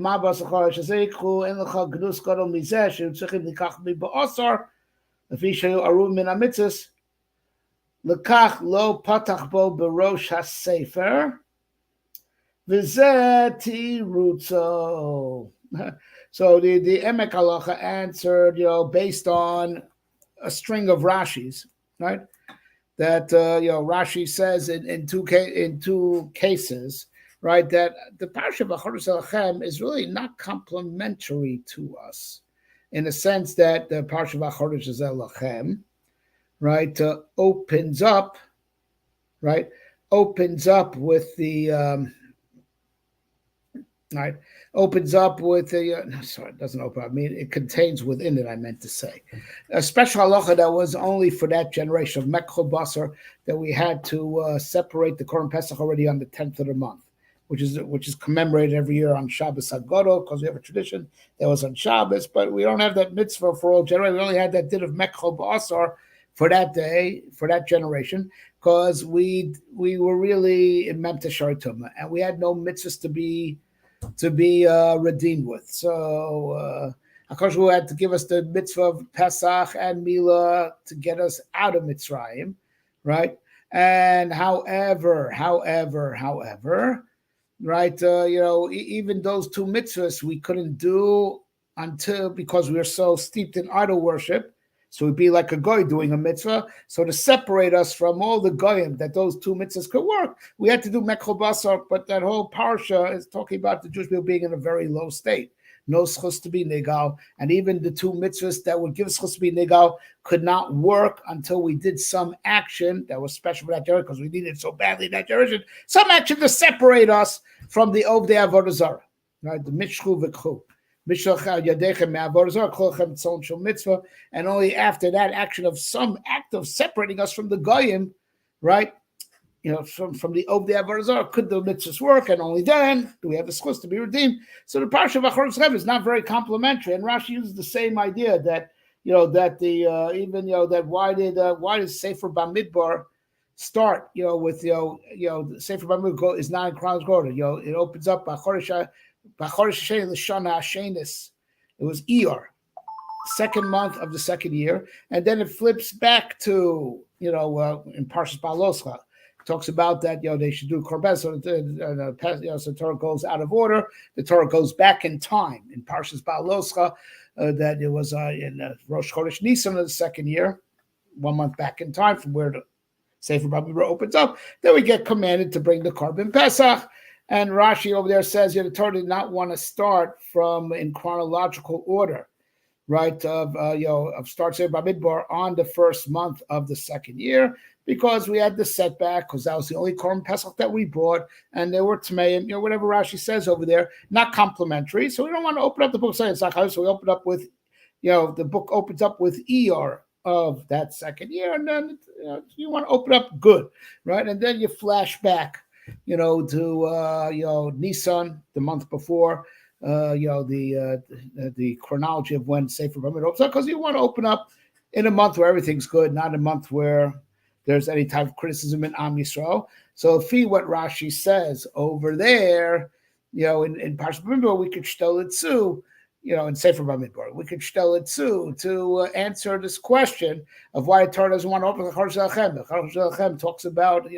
Emek Halacha answered, based on a string of Rashis, right? That Rashi says in two cases, right, that the Parsha of Chodesh Elachem is really not complementary to us, in the sense that the Parsha of Chodesh Elachem, right, opens up with the sorry, it doesn't open up. I mean, it contains within it, I meant to say, a special halacha that was only for that generation of Mekchol Basar, that we had to separate the Korban Pesach already on the 10th of the month, which is commemorated every year on Shabbos HaGadol, because we have a tradition that was on Shabbos, but we don't have that mitzvah for all generations. We only had that din of Mekchol Basar for that day, for that generation, because we were really in Mem Teshar Tumah, and we had no mitzvahs to be redeemed with. So HaKadosh Baruch Hu had to give us the mitzvah of Pesach and Milah to get us out of Mitzrayim, right? And however, right, even those two mitzvahs we couldn't do because we were so steeped in idol worship. So it'd be like a goy doing a mitzvah. So to separate us from all the goyim that those two mitzvahs could work, we had to do Mekchol Basar. But that whole parsha is talking about the Jewish people being in a very low state, no schus to be negal, and even the two mitzvahs that would give schus to be negal could not work until we did some action that was special for that generation, because we needed it so badly in that generation. Some action to separate us from the Ovdei Avodah Zarah, right? The Mishchu V'Kchu. And only after that action of some act of separating us from the goyim, right? From the Ovdei Avodah Zarah, could the mitzvahs work? And only then do we have the schus to be redeemed. So the Parsha of Chodesh Elachem is not very complimentary. And Rashi uses the same idea that that why did Sefer Bamidbar start with the Sefer Bamidbar is not in chronological order. It opens up it was Iyar, second month of the second year, and then it flips back to in Parshas Baloscha, talks about that they should do korban. So the Torah goes out of order. The Torah goes back in time in Parshas Baloscha, that it was in Rosh Chodesh Nisan of the second year, 1 month back in time from where the Sefer Bamidbar opens up. Then we get commanded to bring the Korban Pesach. And Rashi over there says the Torah did not want to start from in chronological order, right? Of start Sefer Bamidbar on the first month of the second year, because we had the setback, because that was the only Korban Pesach that we brought, and there were Tmeim, whatever Rashi says over there, not complementary. So we don't want to open up the book saying it's not, so we open up with, the book opens up with Iyar of that second year, and then you want to open up good, right? And then you flash back to Nisan, the month before, the chronology of when Sefer Bamidbar opens up, because you want to open up in a month where everything's good, not a month where there's any type of criticism in Am Yisrael. So what Rashi says over there, in Parshas Bamidbar, we could shtel it too, in Sefer Bamidbar, we could shtel it too to answer this question of why the Torah doesn't want to open the Chodesh Elachem. The Chodesh Elachem talks about,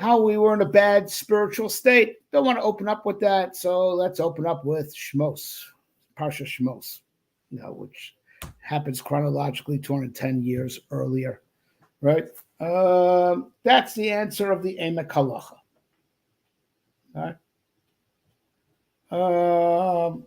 how we were in a bad spiritual state. Don't want to open up with that, so let's open up with Shmos, Parsha Shmos, which happens chronologically 210 years earlier, right? That's the answer of the Emek Halacha. Right? So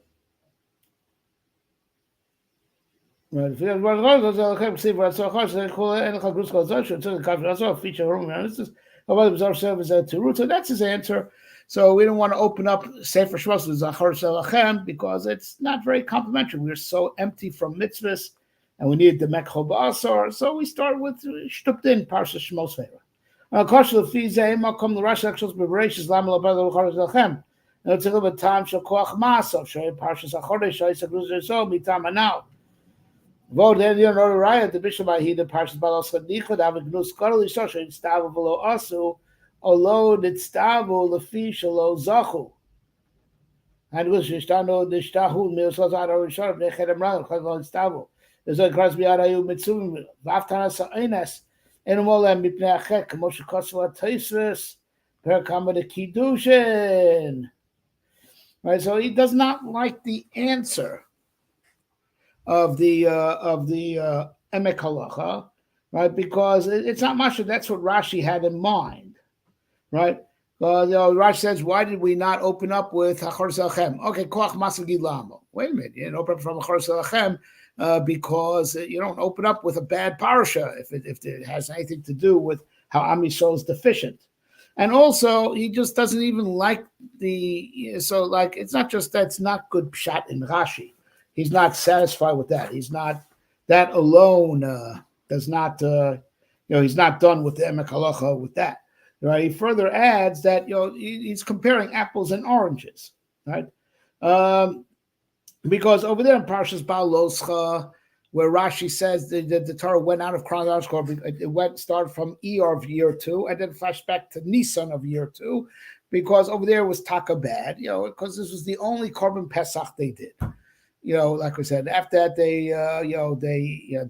that's his answer. So we don't want to open up Sefer Shmos with Zachar Selachem because it's not very complimentary. We're so empty from mitzvahs, and we need the Mekho Ba'asar. So we start with Shtuptin Parsha Shmos Sefer. Koshel Fize Makom L'Rash Akshos Bereishis Lam L'Abad L'Char Selachem. And it's a little bit time Shal Koach Masav Shay Parsha Zachar Shay Sagruz So Mitam Anau. Vote then you know right the bishop by he the Parsha Balos Chadichod Avignos Karli Shosha in Stavu Velo Asu. Although the stavu the fish alo zachu, and was ishtano the shtahu milsos out of sharp the chedem ran chazal stavu. There's a cross biarayu mitzum vaftana sa'ines and molem mipnei achek moshe kosva teisves per kama the kiddushin. Right, so he does not like the answer of the Emek Halacha, right? Because it's not much. That's what Rashi had in mind. Right? Rashi says, why did we not open up with Achor Selachem? Okay, Koach Masagi Lamo. Wait a minute, you didn't open up from Achor Selachem because you don't open up with a bad parasha if it has anything to do with how Am Yisrael is deficient. And also, he just doesn't even like it's not just that's not good pshat in Rashi. He's not satisfied with that. He's not, that alone does not, he's not done with the Emek Halacha with that. Right. He further adds that he's comparing apples and oranges, right? Because over there in Parshas Ba'aloscha, where Rashi says the Torah went out of chronological, it started from Iyar of year 2 and then flashed back to Nisan of year 2, because over there was taka bad, because this was the only Korban Pesach they did. Like we said, after that they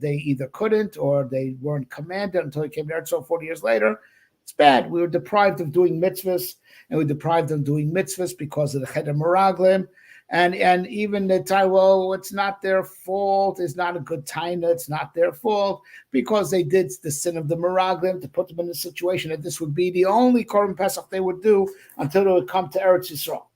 either couldn't or they weren't commanded until he came there. So 40 years later. It's bad. We were deprived of doing mitzvahs, and we were deprived of doing mitzvahs because of the Cheder Meraglim. And even the time, it's not their fault. It's not a good time. It's not their fault because they did the sin of the Meraglim to put them in a situation that this would be the only Korban Pesach they would do until they would come to Eretz Yisrael.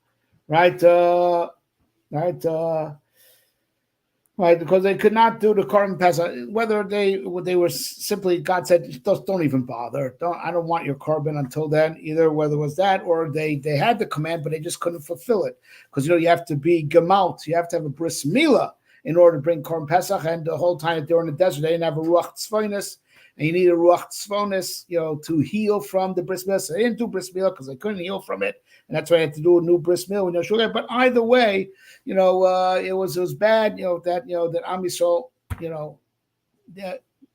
Right, because they could not do the Korban Pesach, whether they were simply, God said, just don't even bother. I don't want your Korban until then, either whether it was that or they had the command, but they just couldn't fulfill it. Because, you have to be Gemalt, you have to have a Bris Milah in order to bring Korban Pesach, and the whole time that they were in the desert, they didn't have a Ruach Tzvonis, and you need a Ruach Tzvonis, to heal from the Bris Milah. So they didn't do Bris Milah because they couldn't heal from it, and that's why they had to do a new Bris Milah when you're sure. But either way, it was bad, that Am Yisrael,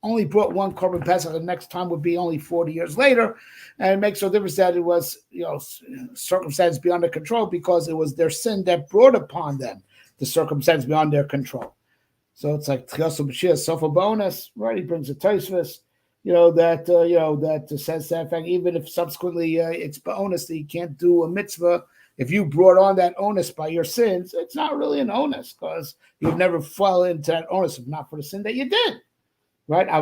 only brought one Korban Pesach, and next time would be only 40 years later, and it makes no difference that it was, circumstances beyond their control because it was their sin that brought upon them the circumstance beyond their control. So it's like Tchiyasu B'Shia, Sofa bonus, right? He brings a Tosfos, that says that fact, even if subsequently it's bonus that you can't do a mitzvah. If you brought on that onus by your sins, it's not really an onus because you'd never fall into that onus if not for the sin that you did. Right? Right?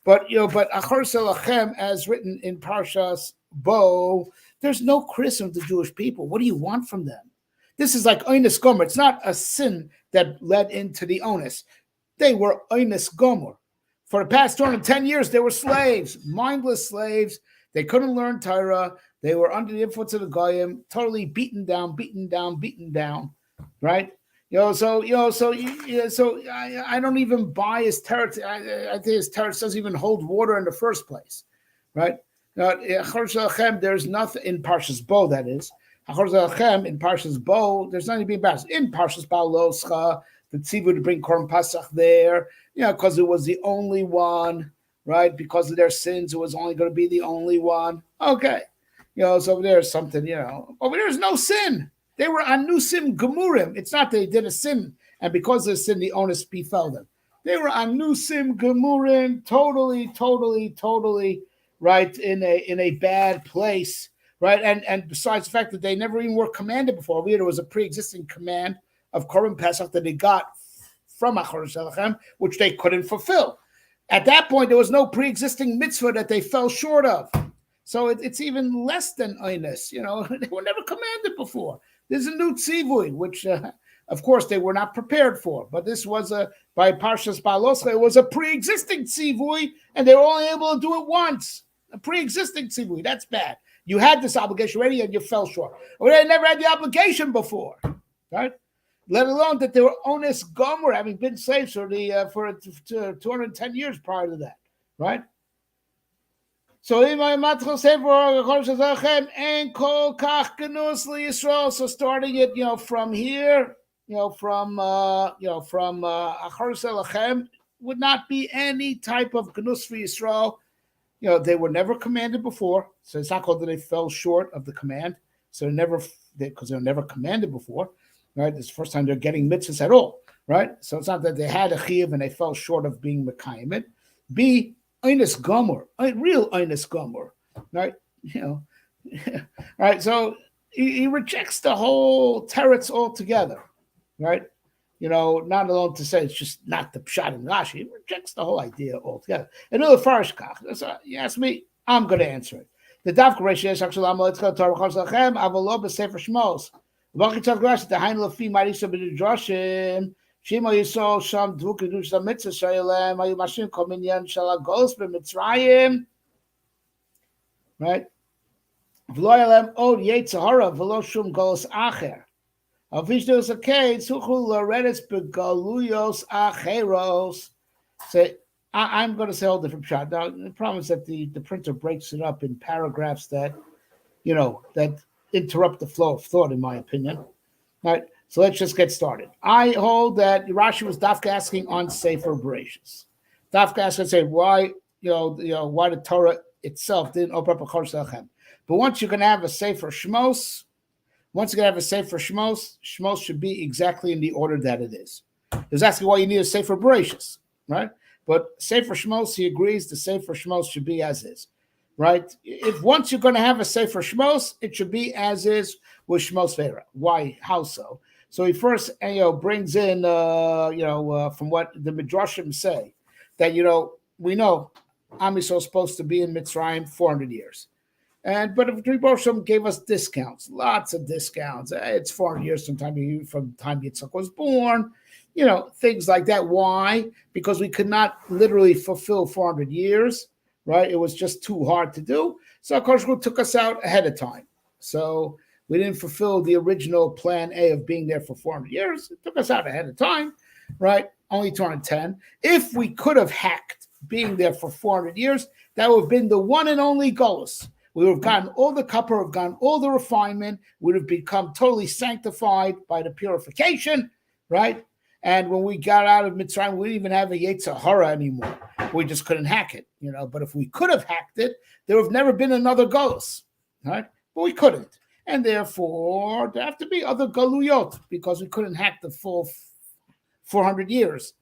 But Achor Selachem, as written in Parshas Bo, there's no criticism of the Jewish people. What do you want from them? This is like Oines Gomer. It's not a sin that led into the onus. They were Oines Gomer. For the past 210 years, they were slaves, mindless slaves. They couldn't learn Torah. They were under the influence of the Goyim, totally beaten down, right? So I don't even buy his teretz. I think his teretz doesn't even hold water in the first place, right? There's nothing in Parshas Bo, that is. In Parshas Bo, there's nothing to be embarrassed. In Parshas Ba'aloscha, the tzivu to bring Korban Pesach there, because it was the only one, right? Because of their sins, it was only going to be the only one. Okay. So there's something, over there's no sin. They were anusim gemurim. It's not they did a sin, and because of the sin, the onus befell them. They were anusim gemurim, totally, right, in a bad place, right? And besides the fact that they never even were commanded before, there was a pre-existing command of Korim Pesach that they got from Achor Shelachem, which they couldn't fulfill. At that point, there was no pre-existing mitzvah that they fell short of. So it's even less than oinus. They were never commanded before. There's a new tzivui, which, of course, they were not prepared for. But this was by Parshas Baloscha, it was a pre-existing tzivui, and they were only able to do it once. A pre-existing tzivui, that's bad. You had this obligation already, and you fell short. Or they never had the obligation before, right? Let alone that they were ones gomer, having been slaves for 210 years prior to that, right? So so starting it, from here, from Achor Selachem would not be any type of gnus for Yisrael. They were never commanded before, so it's not called that they fell short of the command. So because they were never commanded before. Right, it's the first time they're getting mitzvahs at all, right? So it's not that they had a chiyuv and they fell short of being mekayim it. B, oinus gomer, real oinus gomer, right? Right. So he rejects the whole teretz altogether, right? Not alone to say it's just not the pshat in Rashi. He rejects the whole idea altogether. And the farish kach. You ask me, I'm going to answer it. The daf Bereishis actually amalekha Torah chalzachem avalo b'sefer Shmos. The Hain Lafi Marisa B'Drashim Shima Yisrael Sham Dvuk Kedush Mitzvah Shayalem Ayu Mashim Kominyan Shalagos B'Mitzrayim, right? V'loyalem Od Yetzahara V'lo Shum Golos Acher Avishdos Akei Tzuchu Loredes B'Galuyos Acheros. So I'm going to say a whole different shot. Now the problem is that the printer breaks it up in paragraphs that that interrupt the flow of thought, in my opinion. All right, so let's just get started. I hold that Rashi was dafka asking on Sefer Bereishis. Dafka asking, say why, why the Torah itself didn't open up a Achor Selachem. But once you're going to have a Sefer Shmos, Shmos should be exactly in the order that it is. He was asking why you need a Sefer Bereishis, right? But Sefer Shmos, he agrees the Sefer Shmos should be as is. Right? If once you're going to have a Sefer Shmos, it should be as is with Shmos Vera. Why? How so? So he first, brings in, from what the Midrashim say, that, we know Am Yisrael is supposed to be in Mitzrayim 400 years. But if Midrashim gave us discounts, lots of discounts. It's 400 years from the time Yitzchak was born, things like that. Why? Because we could not literally fulfill 400 years. Right, it was just too hard to do. So Kosh took us out ahead of time. So we didn't fulfill the original plan A of being there for 400 years. It took us out ahead of time, right? Only 210. If we could have hacked being there for 400 years, that would have been the one and only goals. We would have gotten all the copper, would have gotten all the refinement, would have become totally sanctified by the purification, right? And when we got out of Mitzrayim, we didn't even have a Yetzirah anymore. We just couldn't hack it, But if we could have hacked it, there would have never been another Golus, right? But we couldn't. And therefore, there have to be other Galuyot because we couldn't hack the full 400 years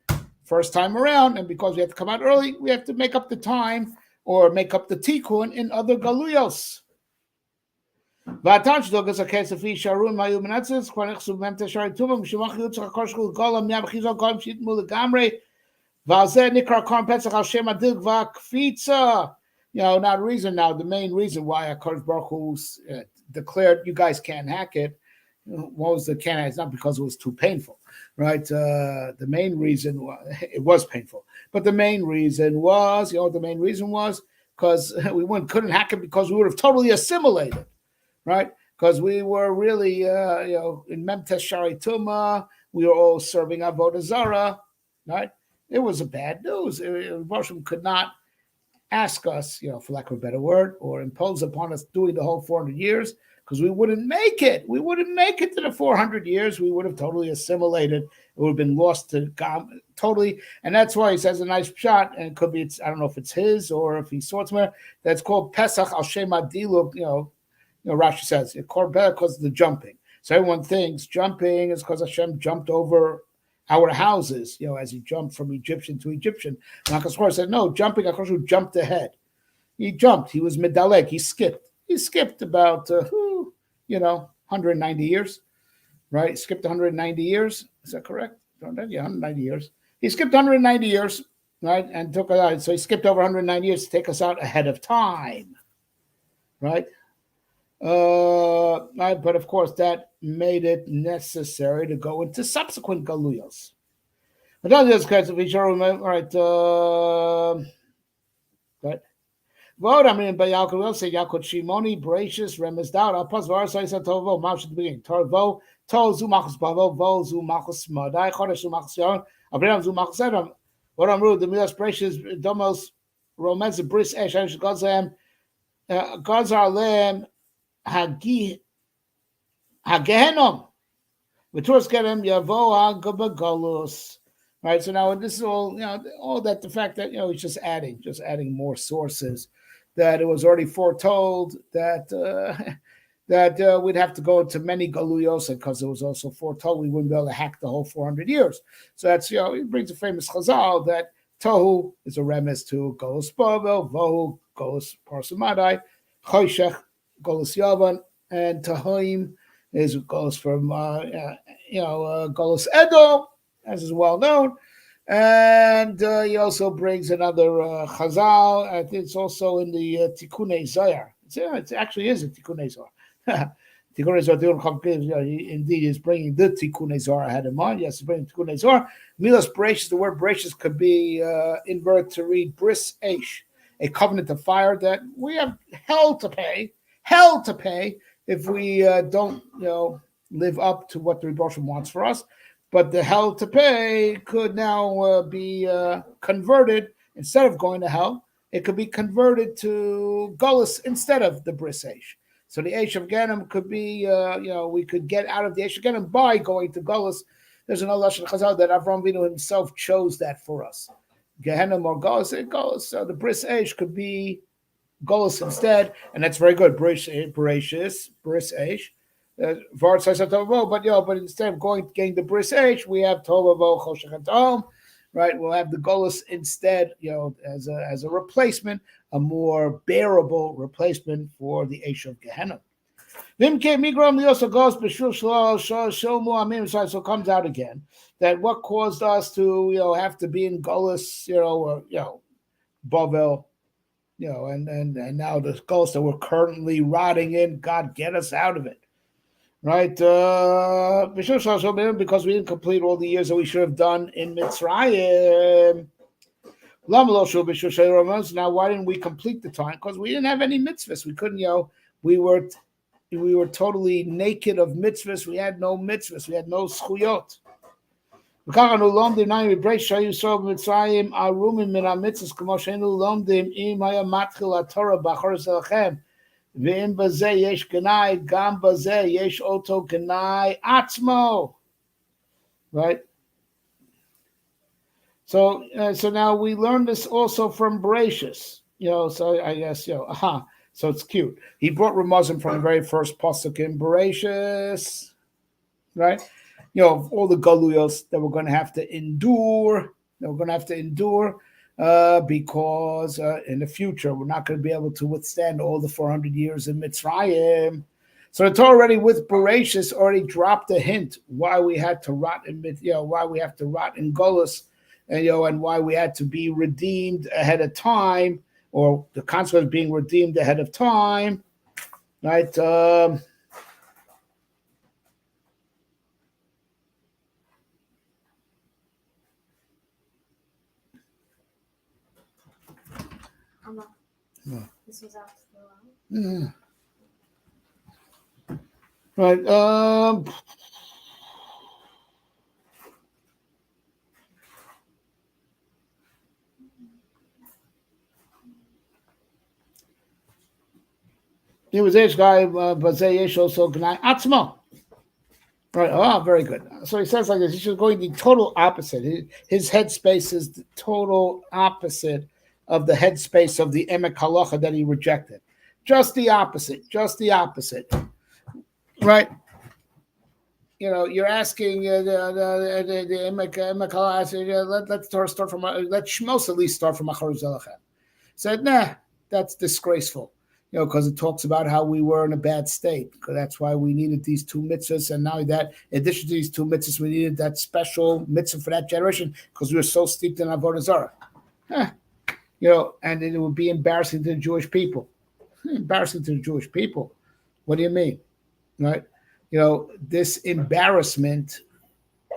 first time around. And because we had to come out early, we have to make up the time or make up the Tikkun in other Galuyos. Now the main reason why HaKadosh Baruch Hu declared you guys can't hack it, what was the can't hack? It's not because it was too painful, right? The main reason it was painful, but the main reason was, because we couldn't hack it because we would have totally assimilated, right? Because we were really, in Memtes Shari Tuma, we were all serving Avodah Zarah, right? It was a bad news. Moshe could not ask us, for lack of a better word, or impose upon us doing the whole 400 years, because we wouldn't make it. We wouldn't make it to the 400 years. We would have totally assimilated. It would have been lost to God totally. And that's why he says a nice shot, and it could be, I don't know if it's his or if he saw it somewhere, that's called Pesach al Shem Adilu. Rashi says, because of the jumping. So everyone thinks jumping is because Hashem jumped over our houses, as he jumped from Egyptian to Egyptian. And HaKadosh said, no, jumping, HaKadosh jumped ahead. He jumped. He was medaleg. He skipped. He skipped about, 190 years, right? He skipped 190 years. Is that correct? Yeah, 190 years. He skipped 190 years, right? And took us out. So he skipped over 190 years to take us out ahead of time, right? Right, but of course that made it necessary to go into subsequent galuyos. But that is because we should remember, right? Right. Vote. I mean, by Yaakov will say Yaakov Shimoni Bereishis Remes Down. I'll pause. Var so I said Tovo. Mouth at the beginning. Torvo. To Zumachos Bavo. Vo Zumachos Madai. Chodesh Zumachos Yon. Abraham Zumachos Adam. What I'm rude. The Milas Bereishis Domos Romance Bris Esh. Gazam. Gazar Lem. Hagehenom. V'turas kedem yavo ha'gabagolus. Right. So now this is all, all that the fact that he's just adding more sources, that it was already foretold that that we'd have to go into many galuyos, because it was also foretold we wouldn't be able to hack the whole 400 years. So that's he brings a famous chazal that tohu is a remes to golus bavel, vohu golus parsumadai, choshech golus yavan, and tahoim goes from golus edo, as is well known. And he also brings another chazal. I think it's also in the Tikkunei Zohar. It actually is a Tikkunei Zohar. Tikkunei Zohar, indeed, is bringing the Tikkunei Zohar I had in mind. Yes, he's bringing Tikkunei Zohar. Milas Bereishis, the word Bereishis could be inverted to read bris eish, a covenant of fire that we have hell to pay if we don't, live up to what the Rebbe wants for us. But the hell to pay could now be converted. Instead of going to hell, it could be converted to Golus instead of the Bris Eish. So the Eish of Genem could be, we could get out of the Eish of Genem by going to Golus. There's an Allah Chazal that Avram Avinu himself chose that for us. Gehenim or Golus. So the Bris Eish could be Golus instead, and that's very good. Bereishis, Bris Eish. But instead of getting the Bris Eish, we have Tovavo Choshech and Tom, right? We'll have the Golus instead, as a replacement, a more bearable replacement for the Eish of Gehenna. So it comes out again that what caused us to have to be in Golus, Bavel, and now the Golus that we're currently rotting in, God, get us out of it. Right, because we didn't complete all the years that we should have done in Mitzrayim. Now, why didn't we complete the time? Because we didn't have any mitzvahs. We couldn't, we were totally naked of mitzvahs. We had no mitzvahs. We had no schuyot. Right? So now we learn this also from Bereishis. So I guess, so it's cute. He brought Ramazim from the very first pasuk in Bereishis, right? All the galuyos that we're going to have to endure, because in the future we're not going to be able to withstand all the 400 years in Mitzrayim. So it's already with Bereishis already dropped a hint why we had to rot in why we have to rot in Golus, and why we had to be redeemed ahead of time, or the consequence of being redeemed ahead of time, right? This was after the right. He was H guy, Bazeyesh also Gnai Atzmo. Right. Oh, very good. So he says like this. He's just going the total opposite. His headspace is the total opposite of the headspace of the Emek Halacha that he rejected. Just the opposite. Right. you're asking let's start from let Shmos at least start from Achar Zelachem. Said, nah, that's disgraceful. Because it talks about how we were in a bad state. Because that's why we needed these two mitzvahs, and now that, in addition to these two mitzvahs, we needed that special mitzvah for that generation because we were so steeped in avodah zarah. And it would be embarrassing to the Jewish people. Embarrassing to the Jewish people. What do you mean, right? This embarrassment,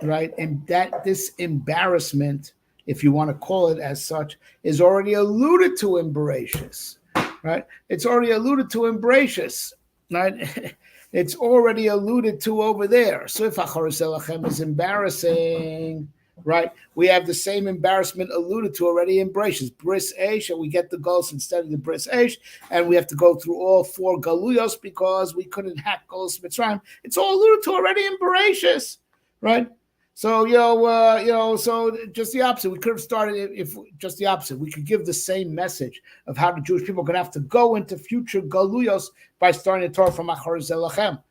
right, and this embarrassment, if you want to call it as such, is already alluded to in Bereishis. Right, it's already alluded to in Bereishis, right? It's already alluded to over there. So if Achar Zelachem is embarrassing, right, we have the same embarrassment alluded to already in Bereishis. Bris Eish, and we get the Golos instead of the Bris Eish, and we have to go through all 4 Galuyos because we couldn't hack Golos Mitzrayim. It's all alluded to already in Bereishis, right? So, so just the opposite. We could have started if just the opposite. We could give the same message of how the Jewish people are going to have to go into future Galuyos by starting the Torah from Achar Zelachem.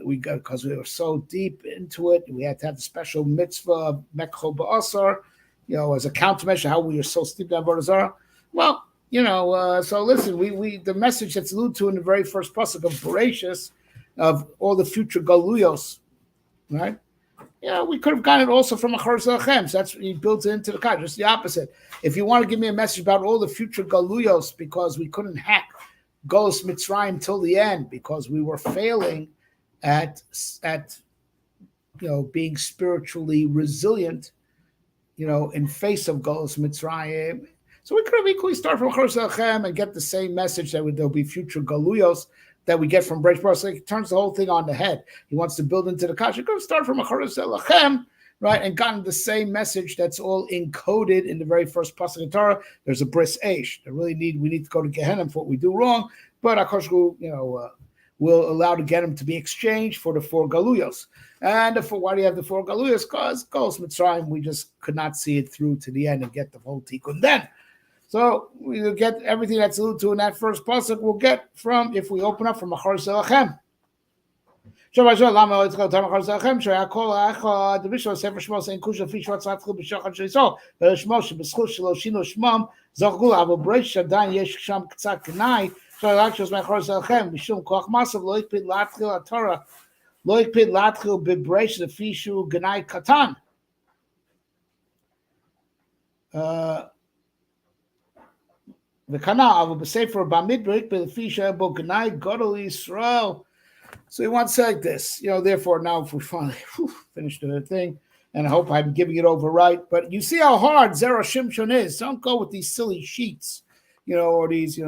Because we were so deep into it, we had to have the special mitzvah of Mekho Ba'asar, as a countermeasure, how we were so steep in Avodah Zarah. Well, so listen, we the message that's alluded to in the very first pasuk of Bereishis of all the future Galuyos, right? We could have gotten it also from Achar Zelachem. So that's he built it into the contract. Just the opposite. If you want to give me a message about all the future Galuyos because we couldn't hack Golos Mitzrayim till the end because we were failing at being spiritually resilient, in face of Golos Mitzrayim. So we could have equally start from Achar Zelachem and get the same message that there'll be future Galuyos that we get from Bereishis. So he turns the whole thing on the head. He wants to build into the kasha. He could have started from Achar Zelachem, right, and gotten the same message that's all encoded in the very first pasuk of Torah. There's a bris eish. We need to go to Gehenna for what we do wrong, but Akash will allow the Gehenna to be exchanged for the 4 Galuyos. And why do you have the 4 Galuyos? Because Golos Mitzrayim, we just could not see it through to the end and get the whole tikkun then. So we'll get everything that's alluded to in that first pasuk. We'll get from if we open up from Achar Zelachem. So he wants to say like this, therefore now if we finally finish the thing, and I hope I'm giving it over right, but you see how hard ZERA SHIMSHON is. Don't go with these silly sheets, or these,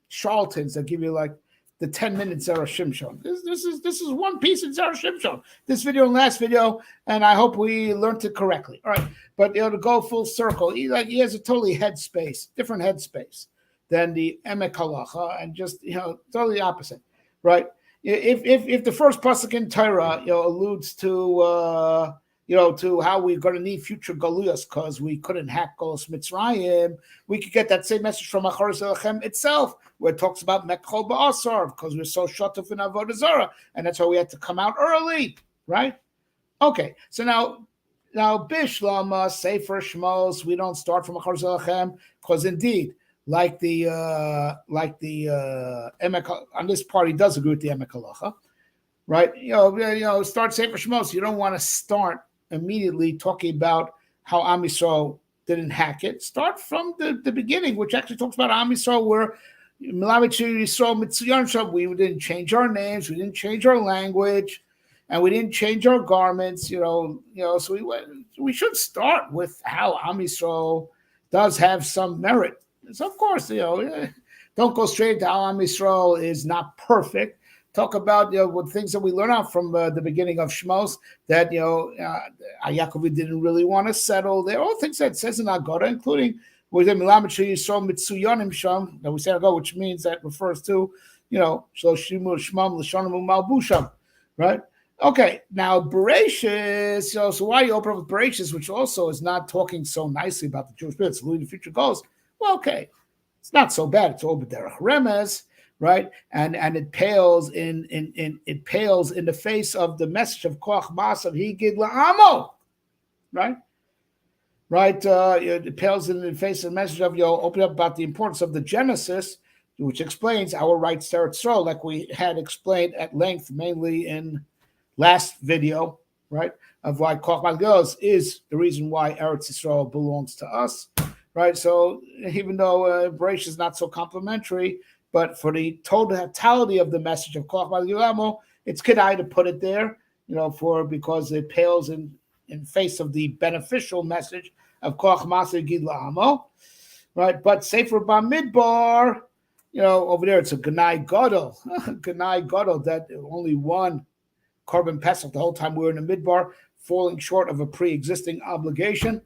charlatans that give you like the 10-minute ZERA SHIMSHON. This is one piece of ZERA SHIMSHON. This video and last video, and I hope we learned it correctly. All right, but to go full circle, he has a totally different headspace than the Emek Halacha, and just totally opposite, right? If the first pasuk in Torah alludes to to how we're going to need future Galuyos because we couldn't hack Golos Mitzrayim, we could get that same message from Achar Zelachem itself, where it talks about Mekho Ba'asar because we're so shutuf in Avodah Zarah, and that's why we had to come out early, right? Okay, so now Bishlama Sefer Shmos, we don't start from Achar Zelachem because indeed, like the Emek on this part, he does agree with the Emek Halacha, right? Start Sefer Shmos. You don't want to start immediately talking about how Am Yisrael didn't hack it. Start from the beginning, which actually talks about Am Yisrael, where we didn't change our names, we didn't change our language, and we didn't change our garments. So we should start with how Am Yisrael does have some merit. So of course, don't go straight to how Am Yisrael is not perfect. Talk about what things that we learn out from the beginning of Shmos, that Yaakov didn't really want to settle. They're all things that it says in Agora, including with the Milamet Yisrael Mitsuyonim Sham that we said ago, which means that refers to Shloshim Shmam L'shonim Malbusham, right? Okay, now Bereishis. So why you open up with Bereishis, which also is not talking so nicely about the Jewish people, it's alluding to future goals. Well, okay, it's not so bad. It's all b'derech remez, right? And it pales in the face of the message of Koach Masav Higid La'amo, right? Right, it pales in the face of the message of open up about the importance of the Genesis, which explains our rights to Eretz Yisrael, like we had explained at length, mainly in last video, right? Of why Koch Malgos is the reason why Eretz Yisrael belongs to us, right? So even though Bereishis is not so complimentary, but for the totality of the message of Koch Malgos, it's kedai to put it there, because it pales in face of the beneficial message of Koach Maser Gid La'amo, right? But Sefer Bamidbar, over there it's a Ganai Gadol, Ganai Gadol, that only one Korban Pesach the whole time we were in the Midbar, falling short of a pre-existing obligation.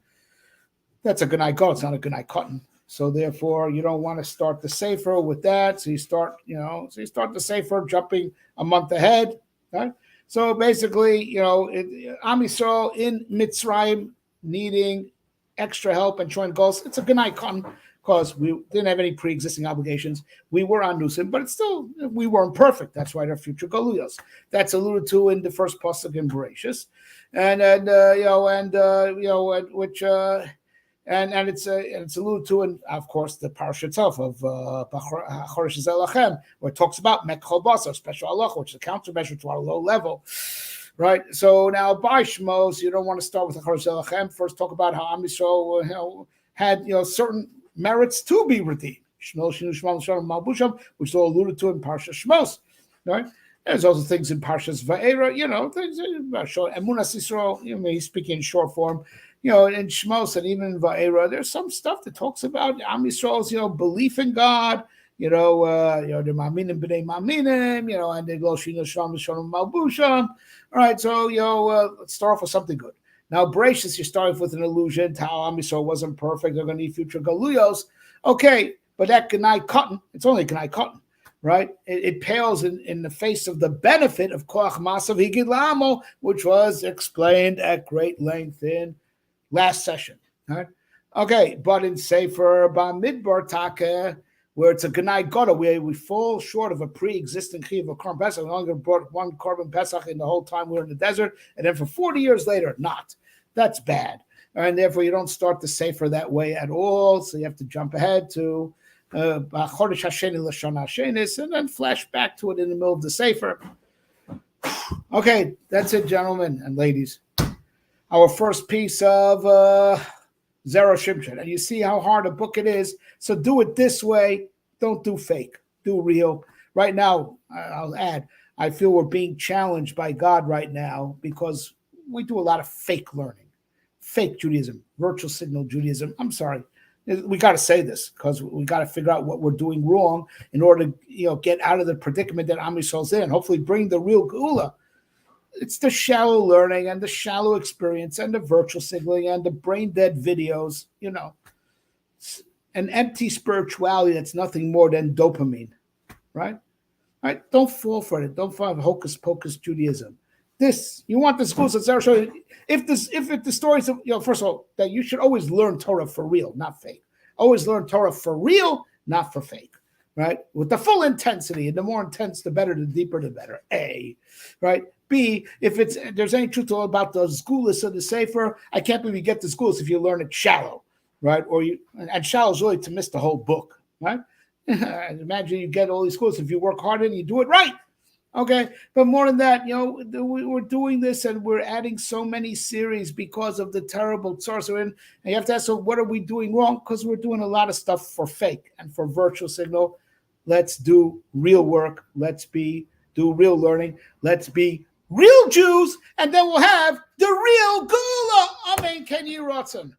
That's a Ganai Gadol, it's not a Ganai Cotton. So therefore, you don't want to start the Sefer with that. So you start the Sefer jumping a month ahead, right? So basically, Am Yisrael in Mitzrayim needing extra help and showing goals. It's a Ganai Cotton because we didn't have any pre-existing obligations. We were on Nusim, but it's still, we weren't perfect. That's why they're future Galuyos. That's alluded to in the first pasuk in Bereishis, and it's alluded to in, of course, the parsha itself of Chodesh Zelachem, where it talks about Mekhol Basar, special halacha, which is a countermeasure to our low level. Right, so now by Shmos, you don't want to start with the Chodesh Zelachem. First, talk about how Am Yisrael had certain merits to be redeemed. Shmos, Shinu, Shmos, Shon, Malbusham, which is all alluded to in Parsha Shmos. Right, there's also things in Parshas Va'era, things about Emunas Yisrael. He's speaking in short form. In Shmos and even in Va'era, there's some stuff that talks about Am Yisrael's, belief in God. The Ma'minim b'nei Ma'minim, and the Lo Shinu Sham Shon Malbusham. All right, so let's start off with something good. Now, Bereishis, you start off with an allusion to how Am Yisrael wasn't perfect. They're going to need future Galuyos. Okay, but that Ganai Cotton, it's only Ganai Cotton, right? It pales in the face of the benefit of Koach Masav Higid La'amo, which was explained at great length in last session. Right? Okay, but in Sefer Bamidbar Takeh, where it's a Ganai Gadol, where we fall short of a pre-existing Chiv of Korban Pesach. We only brought one Korban Pesach in the whole time we were in the desert, and then for 40 years later, not. That's bad. And therefore, you don't start the Sefer that way at all, so you have to jump ahead to Chodesh Hasheni Lashon Hashenis, and then flash back to it in the middle of the Sefer. Okay, that's it, gentlemen and ladies. Our first piece of ZERA SHIMSHON. And you see how hard a book it is. So do it this way. Don't do fake. Do real. Right now, I'll add, I feel we're being challenged by God right now because we do a lot of fake learning. Fake Judaism. Virtual signal Judaism. I'm sorry. We got to say this because we got to figure out what we're doing wrong in order to get out of the predicament that Am Yisrael's in. Hopefully bring the real Geula. It's the shallow learning and the shallow experience and the virtual signaling and the brain dead videos, an empty spirituality that's nothing more than dopamine, right? Right? Don't fall for it. Don't fall for hocus pocus Judaism. You want the schools of ZERA SHIMSHON. If the stories of, first of all, that you should always learn Torah for real, not fake. Always learn Torah for real, not for fake. Right? With the full intensity, and the more intense, the better, the deeper, the better. A, right? B, if there's any truth about the schoolis of the Sefer, I can't believe you get the schoolis if you learn it shallow, right? And shallow is really to miss the whole book, right? Imagine you get all these schools if you work hard and you do it right. Okay, but more than that, we're doing this and we're adding so many series because of the terrible source we're in. And you have to ask, so what are we doing wrong? Because we're doing a lot of stuff for fake and for virtual signal. Let's do real work. Let's do real learning. Let's be real Jews, and then we'll have the real Gula. Amen. Ken Yiratzon.